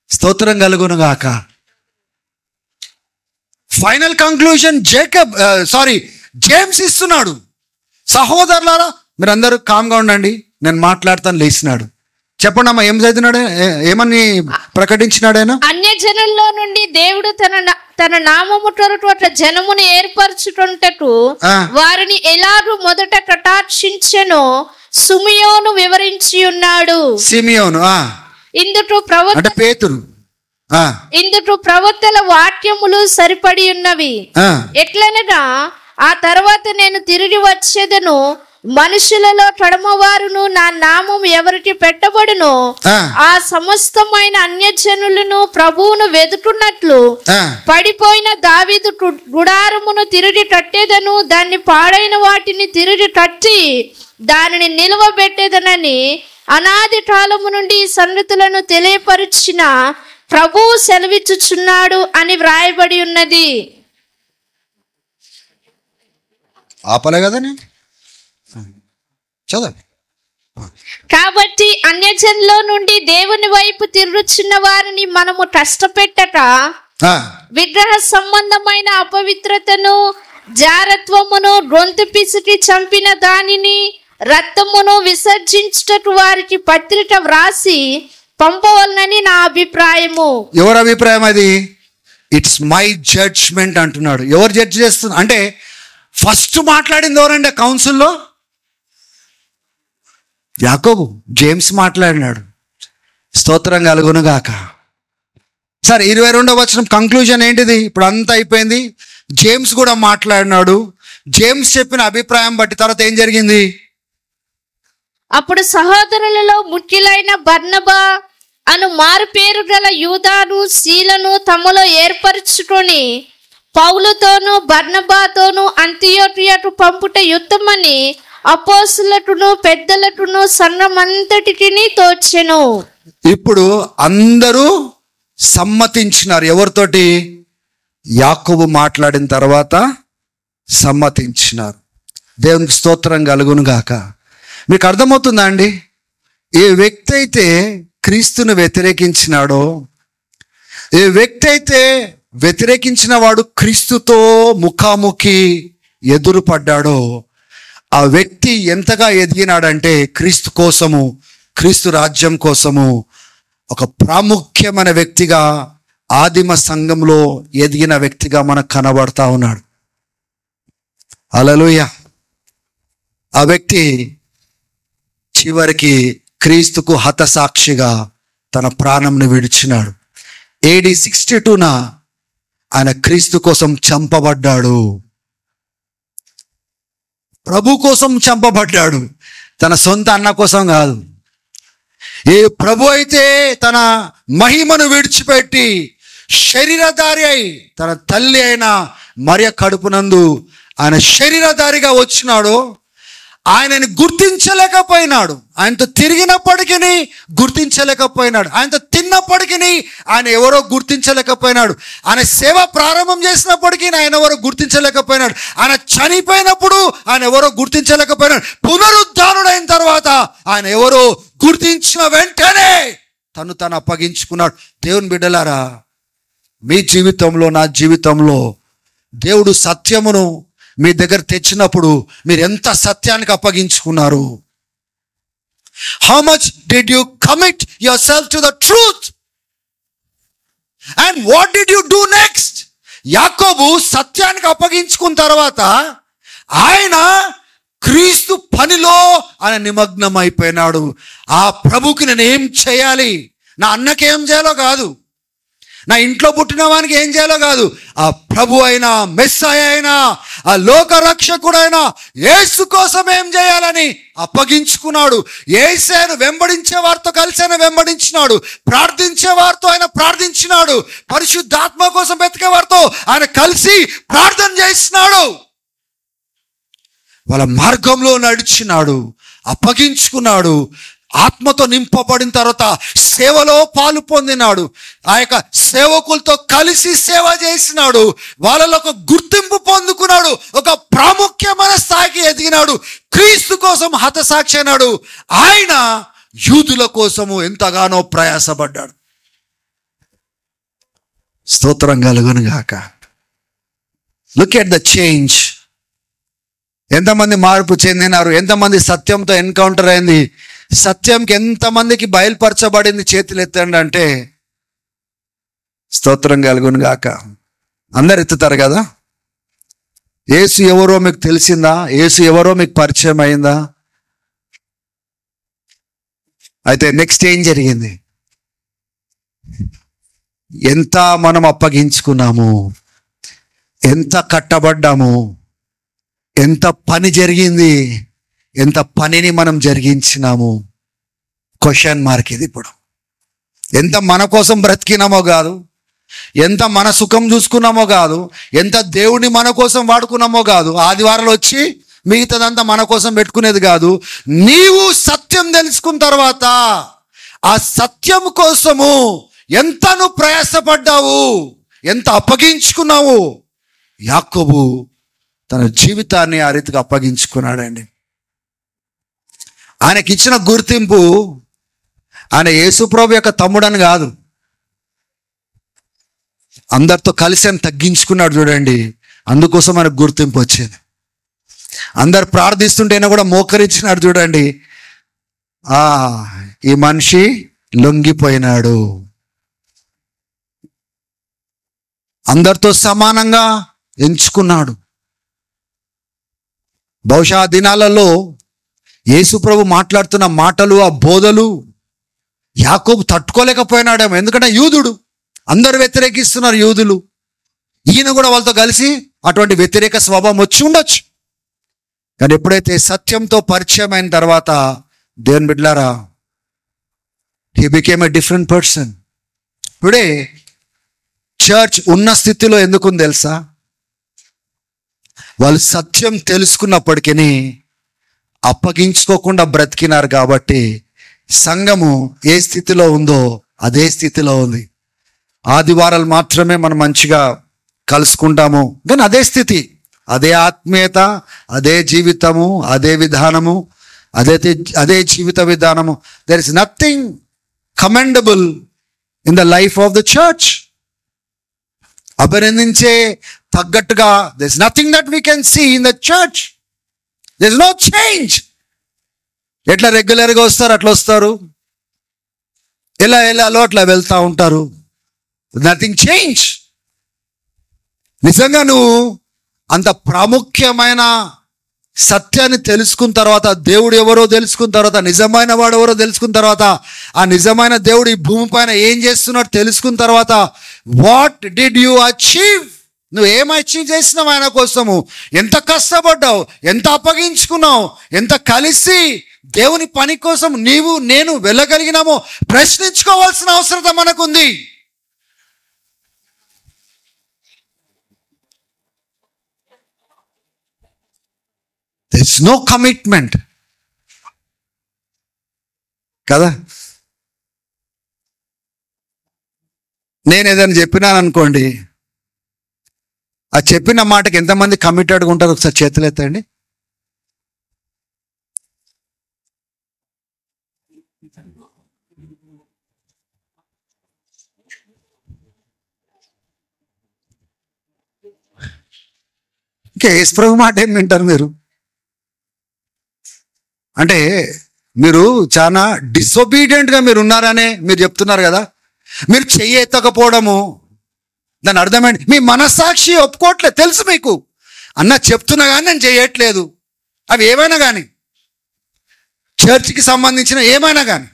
స్తోత్రం కలుగును గాక. ఫైనల్ కంక్లూజన్ జేమ్స్ ఇస్తున్నాడు. సహోదరులారా మీరందరూ కామ్గా ఉండండి, నేను మాట్లాడతాను. లేచినాడు. చెప్పండి అమ్మా, ఏం చదివినాడు? ఏమని ప్రకటించినాడు ఆయన? అన్యజనుల్లో నుండి దేవుడు తన నామము కొరకు జనమును ఏర్పరచుటకు వారిని ఎలాగూ మొదట కటాక్షించెనో సిమియోను వివరించి ఉన్నాడు. సిమియోను ఇందుకు పేతురు. ఇందుకు ప్రవక్తల వాక్యములు సరిపడి ఉన్నవి. ఎట్లనగా ఆ తర్వాత నేను తిరిగి వచ్చేదను, మనుషులలో కడమవారును నా నామం ఎవరికి పెట్టబడునో ఆ సమస్తమైన అన్యజనులను ప్రభువును వెతుకున్నట్లు పడిపోయిన దావీదు గుడారమును తిరిగి కట్టేదను, దాన్ని పాడైన వాటిని తిరిగి కట్టి దానిని నిలువబెట్టేదనని అనాది కాలము నుండి ఈ సంగతులను తెలియపరిచిన ప్రభువు సెలవిచ్చుచున్నాడు అని వ్రాయబడి ఉన్నది. ఆపలే కదా చదవ. కాబట్టి అన్యజనుల నుండి దేవుని వైపు తిరుగుచున్న వారిని మనము కష్టపెట్టక విగ్రహ సంబంధమైన అపవిత్రతను, జారత్వమును, గొంతు పిసికి చంపిన దానిని, రక్తమును విసర్జించుటకు వారికి పత్రిక వ్రాసి పంపవలనని నా అభిప్రాయము. ఎవరి అభిప్రాయం అది? ఇట్స్ మై జడ్జ్మెంట్ అంటున్నాడు. ఎవరు జడ్జ్ చేస్తున్నారు అంటే ఫస్ట్ మాట్లాడింది ఎవరండి కౌన్సిల్లో? యాకోబు. జేమ్స్ మాట్లాడినాడు. స్తోత్రం కలుగును గాక. సరే 22వ వచనం కంక్లూజన్ ఏంటిది? ఇప్పుడు అంతా అయిపోయింది. జేమ్స్ కూడా మాట్లాడినాడు. జేమ్స్ చెప్పిన అభిప్రాయం బట్టి తర్వాత ఏం జరిగింది? అప్పుడు సహోదరులలో ముఖ్యులైన బర్నబా అను మారు పేరు గల యూదాను శీలను తమలో ఏర్పరచుకొని పౌలుతోనూ బర్నబాతోనూ అంతియోకియకు పంపుట యుత్తమని అపోస్తులకును పెద్దలకును సంఘమంతటికి తోచెను. ఇప్పుడు అందరూ సమ్మతించినారు. ఎవరితోటి? యాకోబు మాట్లాడిన తర్వాత సమ్మతించినారు. దేవునికి స్తోత్రం కలుగును గాక. మీకు అర్థమవుతుందా అండి? ఏ వ్యక్తి అయితే క్రీస్తును వ్యతిరేకించినాడో, ఏ వ్యక్తి అయితే వ్యతిరేకించిన వాడు క్రీస్తుతో ముఖాముఖి ఎదురుపడ్డాడో ఆ వ్యక్తి ఎంతగా ఎదిగినాడంటే క్రీస్తు కోసము, క్రీస్తు రాజ్యం కోసము ఒక ప్రాముఖ్యమైన వ్యక్తిగా, ఆదిమ సంఘంలో ఎదిగిన వ్యక్తిగా మనకు కనబడతా ఉన్నాడు. హల్లెలూయా. ఆ వ్యక్తి చివరికి క్రీస్తుకు హతసాక్షిగా తన ప్రాణంను విడిచినాడు. AD 62న ఆయన క్రీస్తు కోసం చంపబడ్డాడు. ప్రభు కోసం చంపబడ్డాడు, తన సొంత అన్న కోసం కాదు. ఏ ప్రభు అయితే తన మహిమను విడిచిపెట్టి శరీరధారి అయి తన తల్లి అయిన మరియ కడుపునందు ఆయన శరీరధారిగా వచ్చినాడో ఆయనని గుర్తించలేకపోయినాడు. ఆయనతో తిరిగినప్పటికీ గుర్తించలేకపోయినాడు. ఆయనతో తిన్నప్పటికీ ఆయన ఎవరో గుర్తించలేకపోయినాడు. ఆయన సేవ ప్రారంభం చేసినప్పటికీ ఆయన ఎవరో గుర్తించలేకపోయినాడు. ఆయన చనిపోయినప్పుడు ఆయన ఎవరో గుర్తించలేకపోయినాడు. పునరుద్ధానుడైన తర్వాత ఆయన ఎవరో గుర్తించిన వెంటనే తను అప్పగించుకున్నాడు. దేవుని బిడ్డలారా, మీ జీవితంలో, నా జీవితంలో దేవుడు సత్యమును మీ దగ్గర తెచ్చినప్పుడు మీరు ఎంత సత్యానికి అప్పగించుకున్నారు? How much did you commit yourself to the truth and what did you do next? Yakobu సత్యానికి అప్పగించుకున్న తర్వాత ఆయన క్రీస్తు పనిలో ఆయన నిమగ్నం అయిపోయినాడు. ఆ ప్రభుకి నేను ఏం చేయాలి, నా అన్నకి ఏం చేయాలో కాదు, నా ఇంట్లో పుట్టిన వానికి ఏం చేయాలో కాదు, ఆ ప్రభు అయినా, మెస్సాయ అయినా, ఆ లోక రక్షకుడైనా యేసు కోసం ఏం చేయాలని అప్పగించుకున్నాడు. యేసును వెంబడించే వారితో కలిసి ఆయన వెంబడించినాడు. ప్రార్థించే వారితో ఆయన ప్రార్థించినాడు. పరిశుద్ధాత్మ కోసం వెతికే వారితో ఆయన కలిసి ప్రార్థన చేసినాడు. వాళ్ళ మార్గంలో నడిచినాడు, అప్పగించుకున్నాడు. ఆత్మతో నింపబడిన తర్వాత సేవలో పాలు పొందినాడు. ఆ యొక్క సేవకులతో కలిసి సేవ చేసినాడు. వాళ్ళలో ఒక గుర్తింపు పొందుకున్నాడు. ఒక ప్రాముఖ్యమైన స్థాయికి ఎదిగినాడు. క్రీస్తు కోసం హతసాక్షి అయినాడు. ఆయన యూదుల కోసము ఎంతగానో ప్రయాసపడ్డాడు. స్తోత్రం కలుగును గాక. Look at the change. ఎంతమంది మార్పు చెందినారు, ఎంతమంది సత్యంతో ఎన్కౌంటర్ అయింది, సత్యంకి ఎంతమందికి బయలుపరచబడింది, చేతులు ఎత్తండి అంటే స్తోత్రం కలుగును గాక. అందరు ఎత్తుతారు కదా. యేసు ఎవరో మీకు తెలిసిందా? యేసు ఎవరో మీకు పరిచయం అయిందా? అయితే నెక్స్ట్ ఏం జరిగింది? ఎంత మనం అప్పగించుకున్నాము, ఎంత కట్టబడ్డాము, ఎంత పని జరిగింది, ఎంత పనిని మనం జరిగించినాము. క్వశ్చన్ మార్క్ ఇది. ఇప్పుడు ఎంత మన కోసం బ్రతికినామో కాదు, ఎంత మన సుఖం చూసుకున్నామో కాదు, ఎంత దేవుడిని మన కోసం వాడుకున్నామో కాదు. ఆదివారాలు వచ్చి మిగతాదంతా మన కోసం పెట్టుకునేది కాదు. నీవు సత్యం తెలుసుకున్న తర్వాత ఆ సత్యం కోసము ఎంత నువ్వు ప్రయాసపడ్డావు, ఎంత అప్పగించుకున్నావు. యాకోబు తన జీవితాన్ని ఆ రీతిగా అప్పగించుకున్నాడండి. ఆయనకిచ్చిన గుర్తింపు ఆయన యేసుప్రభు యొక్క తమ్ముడని కాదు, అందరితో కలిసి ఆయన తగ్గించుకున్నాడు. చూడండి, అందుకోసం ఆయనకు గుర్తింపు వచ్చింది. అందరు ప్రార్థిస్తుంటేనే కూడా మోకరించినాడు. చూడండి, ఈ మనిషి లొంగిపోయినాడు. అందరితో సమానంగా ఎంచుకున్నాడు. బహుశా ఆ దినాలలో యేసుప్రభు మాట్లాడుతున్న మాటలు, ఆ బోధలు యాకోబు తట్టుకోలేకపోయినాడేమో. ఎందుకంటే యూదుడు, అందరు వ్యతిరేకిస్తున్నారు యూదులు. ఈయన కూడా వాళ్ళతో కలిసి అటువంటి వ్యతిరేక స్వభావం వచ్చి ఉండొచ్చు. కానీ ఎప్పుడైతే సత్యంతో పరిచయం అయిన తర్వాత దేవుని బిడ్డలారా, he became a different person. Today church ఉన్న స్థితిలో ఎందుకుంది తెలుసా? వాళ్ళు సత్యం తెలుసుకున్నప్పటికీ అప్పగించుకోకుండా బ్రతికినారు. కాబట్టి సంఘము ఏ స్థితిలో ఉందో అదే స్థితిలో ఉంది. ఆదివారాలు మాత్రమే మనం మంచిగా కలుసుకుంటాము, కానీ అదే స్థితి, అదే ఆత్మీయత, అదే జీవితము, అదే విధానము, అదే జీవిత విధానము. There is nothing commendable in the life of the church. అభినందించే తగ్గట్టుగా there is nothing that we can see in the church. There is no change. ఎట్లా రెగ్యులర్గా వస్తారు అట్లా వస్తారు, ఎలా ఎలాలో అట్లా వెళ్తూ ఉంటారు. Nothing change. నిజంగా నువ్వు అంత ప్రాముఖ్యమైన సత్యాన్ని తెలుసుకున్న తర్వాత, దేవుడు ఎవరో తెలుసుకున్న తర్వాత, నిజమైన వాడు ఎవరో తెలుసుకున్న తర్వాత, ఆ నిజమైన దేవుడు ఈ భూమి పైన ఏం చేస్తున్నాడు తెలుసుకున్న తర్వాత, వాట్ డిడ్ యూ అచీవ్? నువ్వు ఏం అచీవ్ చేసినావు ఆయన కోసము? ఎంత కష్టపడ్డావు, ఎంత అప్పగించుకున్నావు, ఎంత కలిసి దేవుని పని కోసం నీవు నేను వెళ్ళగలిగినామో ప్రశ్నించుకోవాల్సిన అవసరం మనకుంది. There is no commitment కదా. నేను ఏదైనా చెప్పినాను అనుకోండి, ఆ చెప్పిన మాటకి ఎంతమంది కమిటెడ్గా ఉంటారు ఒకసారి చేతులు ఎత్తండి. ఇంకా యేసుప్రభు మాట ఏం వింటారు మీరు? అంటే మీరు చాలా డిసొబీడియంట్గా మీరు ఉన్నారనే మీరు చెప్తున్నారు కదా. మీరు చెయ్యి ఎత్తకపోవడము దాని అర్థమేంటి? మీ మనస్సాక్షి ఒప్పుకోవట్లేదు. తెలుసు మీకు, అన్న చెప్తున్నా కానీ నేను చేయట్లేదు. అవి ఏమైనా కానీ, చర్చ్కి సంబంధించిన ఏమైనా కానీ,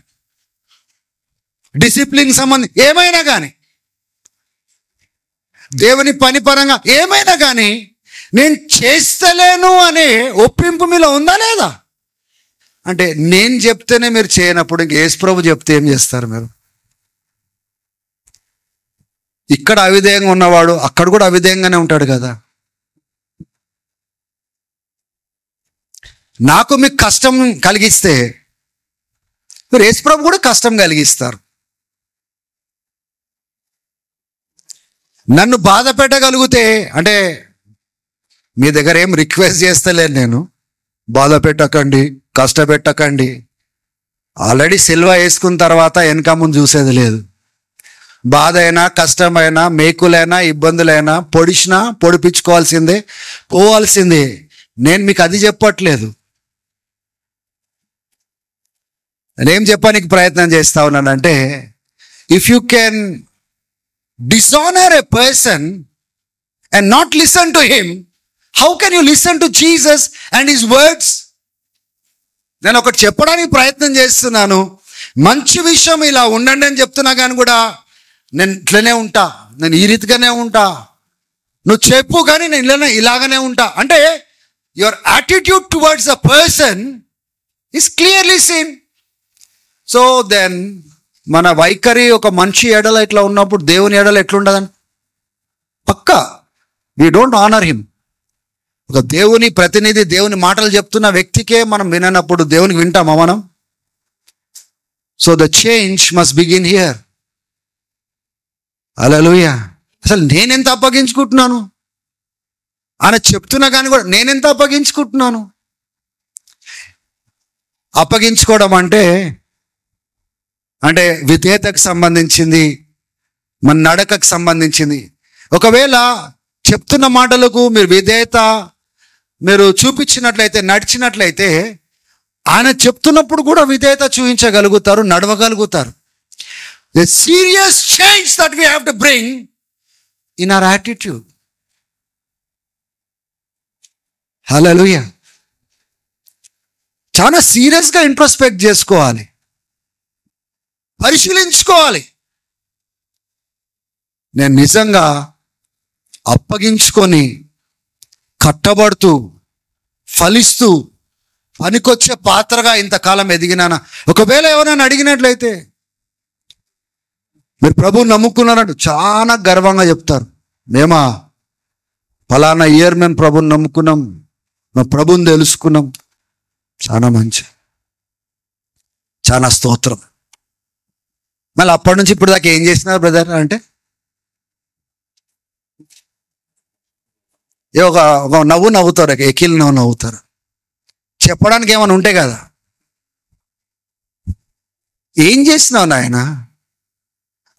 డిసిప్లిన్ సంబంధించి ఏమైనా కానీ, దేవుని పని పరంగా ఏమైనా కానీ, నేను చేస్తలేను అనే ఒప్పింపు మీలో ఉందా లేదా? అంటే నేను చెప్తేనే మీరు చేయనప్పుడు ఇంక యేసుప్రభు చెప్తే ఏం చేస్తారు మీరు? ఇక్కడ అవిధేయంగా ఉన్నవాడు అక్కడ కూడా అవిధేయంగానే ఉంటాడు కదా. నాకు మీకు కష్టం కలిగిస్తే మీరు యేసుప్రభు కూడా కష్టం కలిగిస్తారు. నన్ను బాధ పెట్టగలిగితే, అంటే మీ దగ్గర ఏం రిక్వెస్ట్ చేస్తలేను నేను, బాధ పెట్టకండి, కష్టపెట్టకండి. ఆల్రెడీ సిల్వ వేసుకున్న తర్వాత వెనక ముందు చూసేది లేదు. బాధ అయినా, కష్టమైనా, మేకులైనా, ఇబ్బందులైనా పొడిచినా పొడిపించుకోవాల్సిందే, పోవాల్సిందే. నేను మీకు అది చెప్పట్లేదు. నేనేం చెప్పడానికి ప్రయత్నం చేస్తా ఉన్నానంటే, if you can dishonour a person and not listen to him, how can you listen to Jesus and his words? నేను ఒకటి చెప్పడానికి ప్రయత్నం చేస్తున్నాను. మంచి విషయం ఇలా ఉండండి అని చెప్తున్నా కానీ కూడా నేను ఇట్లనే ఉంటా, నేను ఈ రీతిగానే ఉంటా. నువ్వు చెప్పు కానీ నేను ఇలాగనే ఉంటా అంటే your attitude towards a person is clearly seen. So then మన వైఖరి ఒక మనిషి ఎడల ఇట్లా ఉన్నప్పుడు దేవుని ఎడల ఎట్లుండదని పక్కా వీ డోంట్ ఆనర్ హిమ్. ఒక దేవుని ప్రతినిధి, దేవుని మాటలు చెప్తున్న వ్యక్తికే మనం విననప్పుడు దేవునికి వింటామా మనం? So the change must begin here. Hallelujah. అసలు నేనెంత అప్పగించుకుంటున్నాను? ఆయన చెప్తున్నా కానీ కూడా నేనెంత అప్పగించుకుంటున్నాను? అప్పగించుకోవడం అంటే విధేయతకు సంబంధించింది, మన నడకకు సంబంధించింది. ఒకవేళ చెప్తున్న మాటలకు మీరు విధేయత మీరు చూపించినట్లయితే, నడిచినట్లయితే, ఆయన చెప్తున్నప్పుడు కూడా విధేయత చూపించగలుగుతారు, నడవగలుగుతారు. The serious change that we have to bring in our attitude. Hallelujah. చాలా సీరియస్గా ఇంట్రోస్పెక్ట్ చేసుకోవాలి, పరిశీలించుకోవాలి. నేను నిజంగా అప్పగించుకొని కట్టబడుతూ ఫలిస్తూ పనికొచ్చే పాత్రగా ఇంతకాలం ఎదిగినానా? ఒకవేళ ఎవరైనా అడిగినట్లయితే, మీరు ప్రభువుని నమ్ముకున్నారంటూ చాలా గర్వంగా చెప్తారు, మేమా ఫలానా ఇయర్ మేము ప్రభువుని నమ్ముకున్నాం, మా ప్రభువుని తెలుసుకున్నాం. చాలా మంచి, చాలా స్తోత్రం. మళ్ళీ అప్పటి నుంచి ఇప్పుడు దాకా ఏం చేసినారు బ్రదర్ అంటే ఒక నవ్వుతారు, ఎకిల్ నవ్వుతారు. చెప్పడానికి ఏమైనా ఉంటే కదా. ఏం చేసినావు నాయన?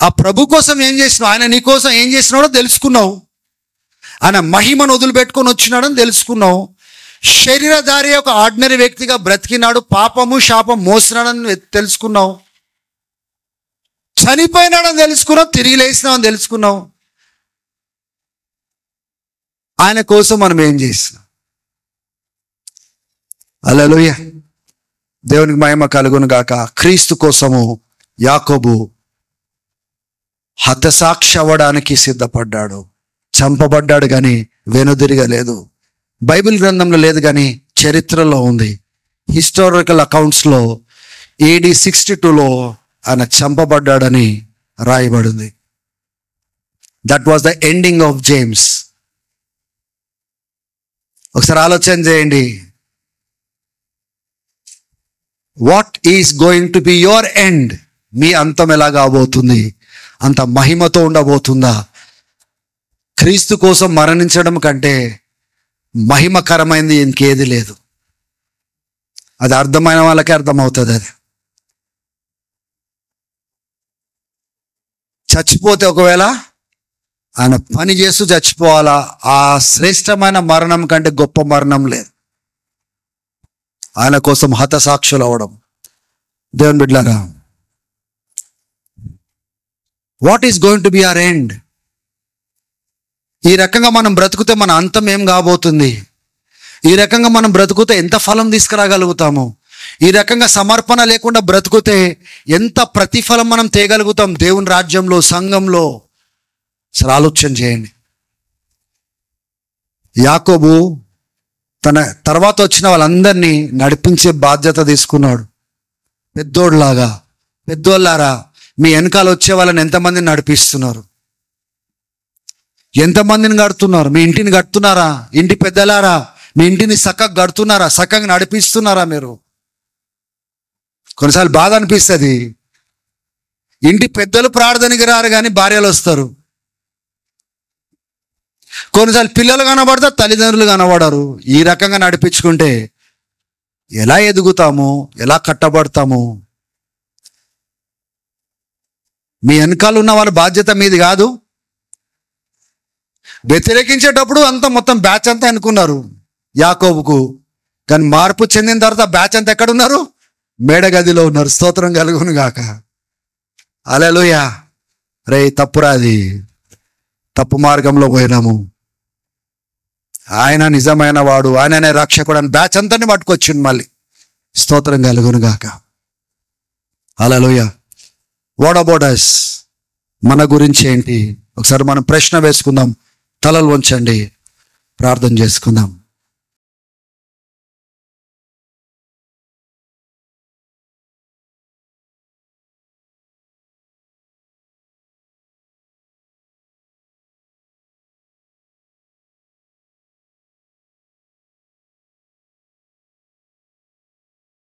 ఆ ప్రభు కోసం ఏం చేసినావు? ఆయన నీ కోసం ఏం చేసినాడో తెలుసుకున్నావు. ఆయన మహిమను వదిలిపెట్టుకొని వచ్చినాడని తెలుసుకున్నావు. శరీరధారి ఒక ఆర్డినరీ వ్యక్తిగా బ్రతికినాడు, పాపము శాపం మోసినాడని తెలుసుకున్నావు. చనిపోయినాడని తెలుసుకున్నావు, తిరిగి లేచినామని తెలుసుకున్నావు. ఆయన కోసం మనం ఏం చేసినాం? హల్లెలూయా. దేవునికి మహిమ కలుగును గాక. క్రీస్తు కోసము యాకోబు హతసాక్షి అవ్వడానికి సిద్ధపడ్డాడు. చంపబడ్డాడు కానీ వెనుదిరగలేదు. బైబిల్ గ్రంథంలో లేదు కానీ చరిత్రలో ఉంది. హిస్టారికల్ అకౌంట్స్లో AD 62లో ఆయన చంపబడ్డాడని రాయబడింది. That was the ending of James. ఒకసారి ఆలోచన చేయండి. What is going to be your end? మీ అంతం ఎలా కాబోతుంది? అంత మహిమతో ఉండబోతుందా? క్రీస్తు కోసం మరణించడం కంటే మహిమకరమైనది ఇంకేది లేదు. అది అర్థమైన వాళ్ళకే అర్థమవుతుంది. అది చచ్చిపోతే ఒకవేళ ఆయన పని చేస్తూ చచ్చిపోవాలా. ఆ శ్రేష్టమైన మరణం కంటే గొప్ప మరణం లేదు. ఆయన కోసం హతసాక్షులు అవ్వడం. దేవుని బిడ్డలారా, what is going to be our end? ఈ రకంగా మనం బ్రతుకుతే మన అంతం ఏం కాబోతుంది? ఈ రకంగా మనం బ్రతుకుతే ఎంత ఫలం తీసుకురాగలుగుతాము? ఈ రకంగా సమర్పణ లేకుండా బ్రతుకుతే ఎంత ప్రతిఫలం మనం తేగలుగుతాం దేవుని రాజ్యంలో, సంఘంలో? అసలు ఆలోచన చేయండి. యాకోబు తన తర్వాత వచ్చిన వాళ్ళందరినీ నడిపించే బాధ్యత తీసుకున్నాడు. పెద్దోళ్ళలాగా, పెద్దోళ్ళారా మీ వెనకాల వచ్చే వాళ్ళని ఎంతమందిని నడిపిస్తున్నారు? ఎంతమందిని కడుతున్నారు? మీ ఇంటిని కడుతున్నారా? ఇంటి పెద్దలారా మీ ఇంటిని చక్కగా కడుతున్నారా? చక్కగా నడిపిస్తున్నారా? మీరు కొన్నిసార్లు బాధ అనిపిస్తుంది. ఇంటి పెద్దలు ప్రార్థనకి రారు కానీ భార్యలు వస్తారు. కొన్నిసార్లు పిల్లలు కనబడతారు, తల్లిదండ్రులు కనబడరు. ఈ రకంగా నడిపించుకుంటే ఎలా ఎదుగుతాము, ఎలా కట్టబడతాము? మీ వెనకాల ఉన్న వాళ్ళ బాధ్యత మీది కాదు. వ్యతిరేకించేటప్పుడు అంతా మొత్తం బ్యాచ్ అంతా అనుకున్నారు యాకోబుకు, కానీ మార్పు చెందిన తర్వాత బ్యాచ్ అంతా ఎక్కడున్నారు? మేడగదిలో ఉన్నారు. స్తోత్రం కలుగును గాక. హల్లెలూయా. రే తప్పురా, అది తప్పు మార్గంలో పోయినాము. ఆయన నిజమైన వాడు, ఆయననే రక్షకుడు అని బ్యాచ్ అంతా పట్టుకొచ్చిండు మళ్ళీ. స్తోత్రం కలుగును గాక. హల్లెలూయా. What about us? మన గురించి ఏంటి? ఒకసారి మనం ప్రశ్న వేసుకుందాం. తలలు వంచండి, ప్రార్థన చేసుకుందాం.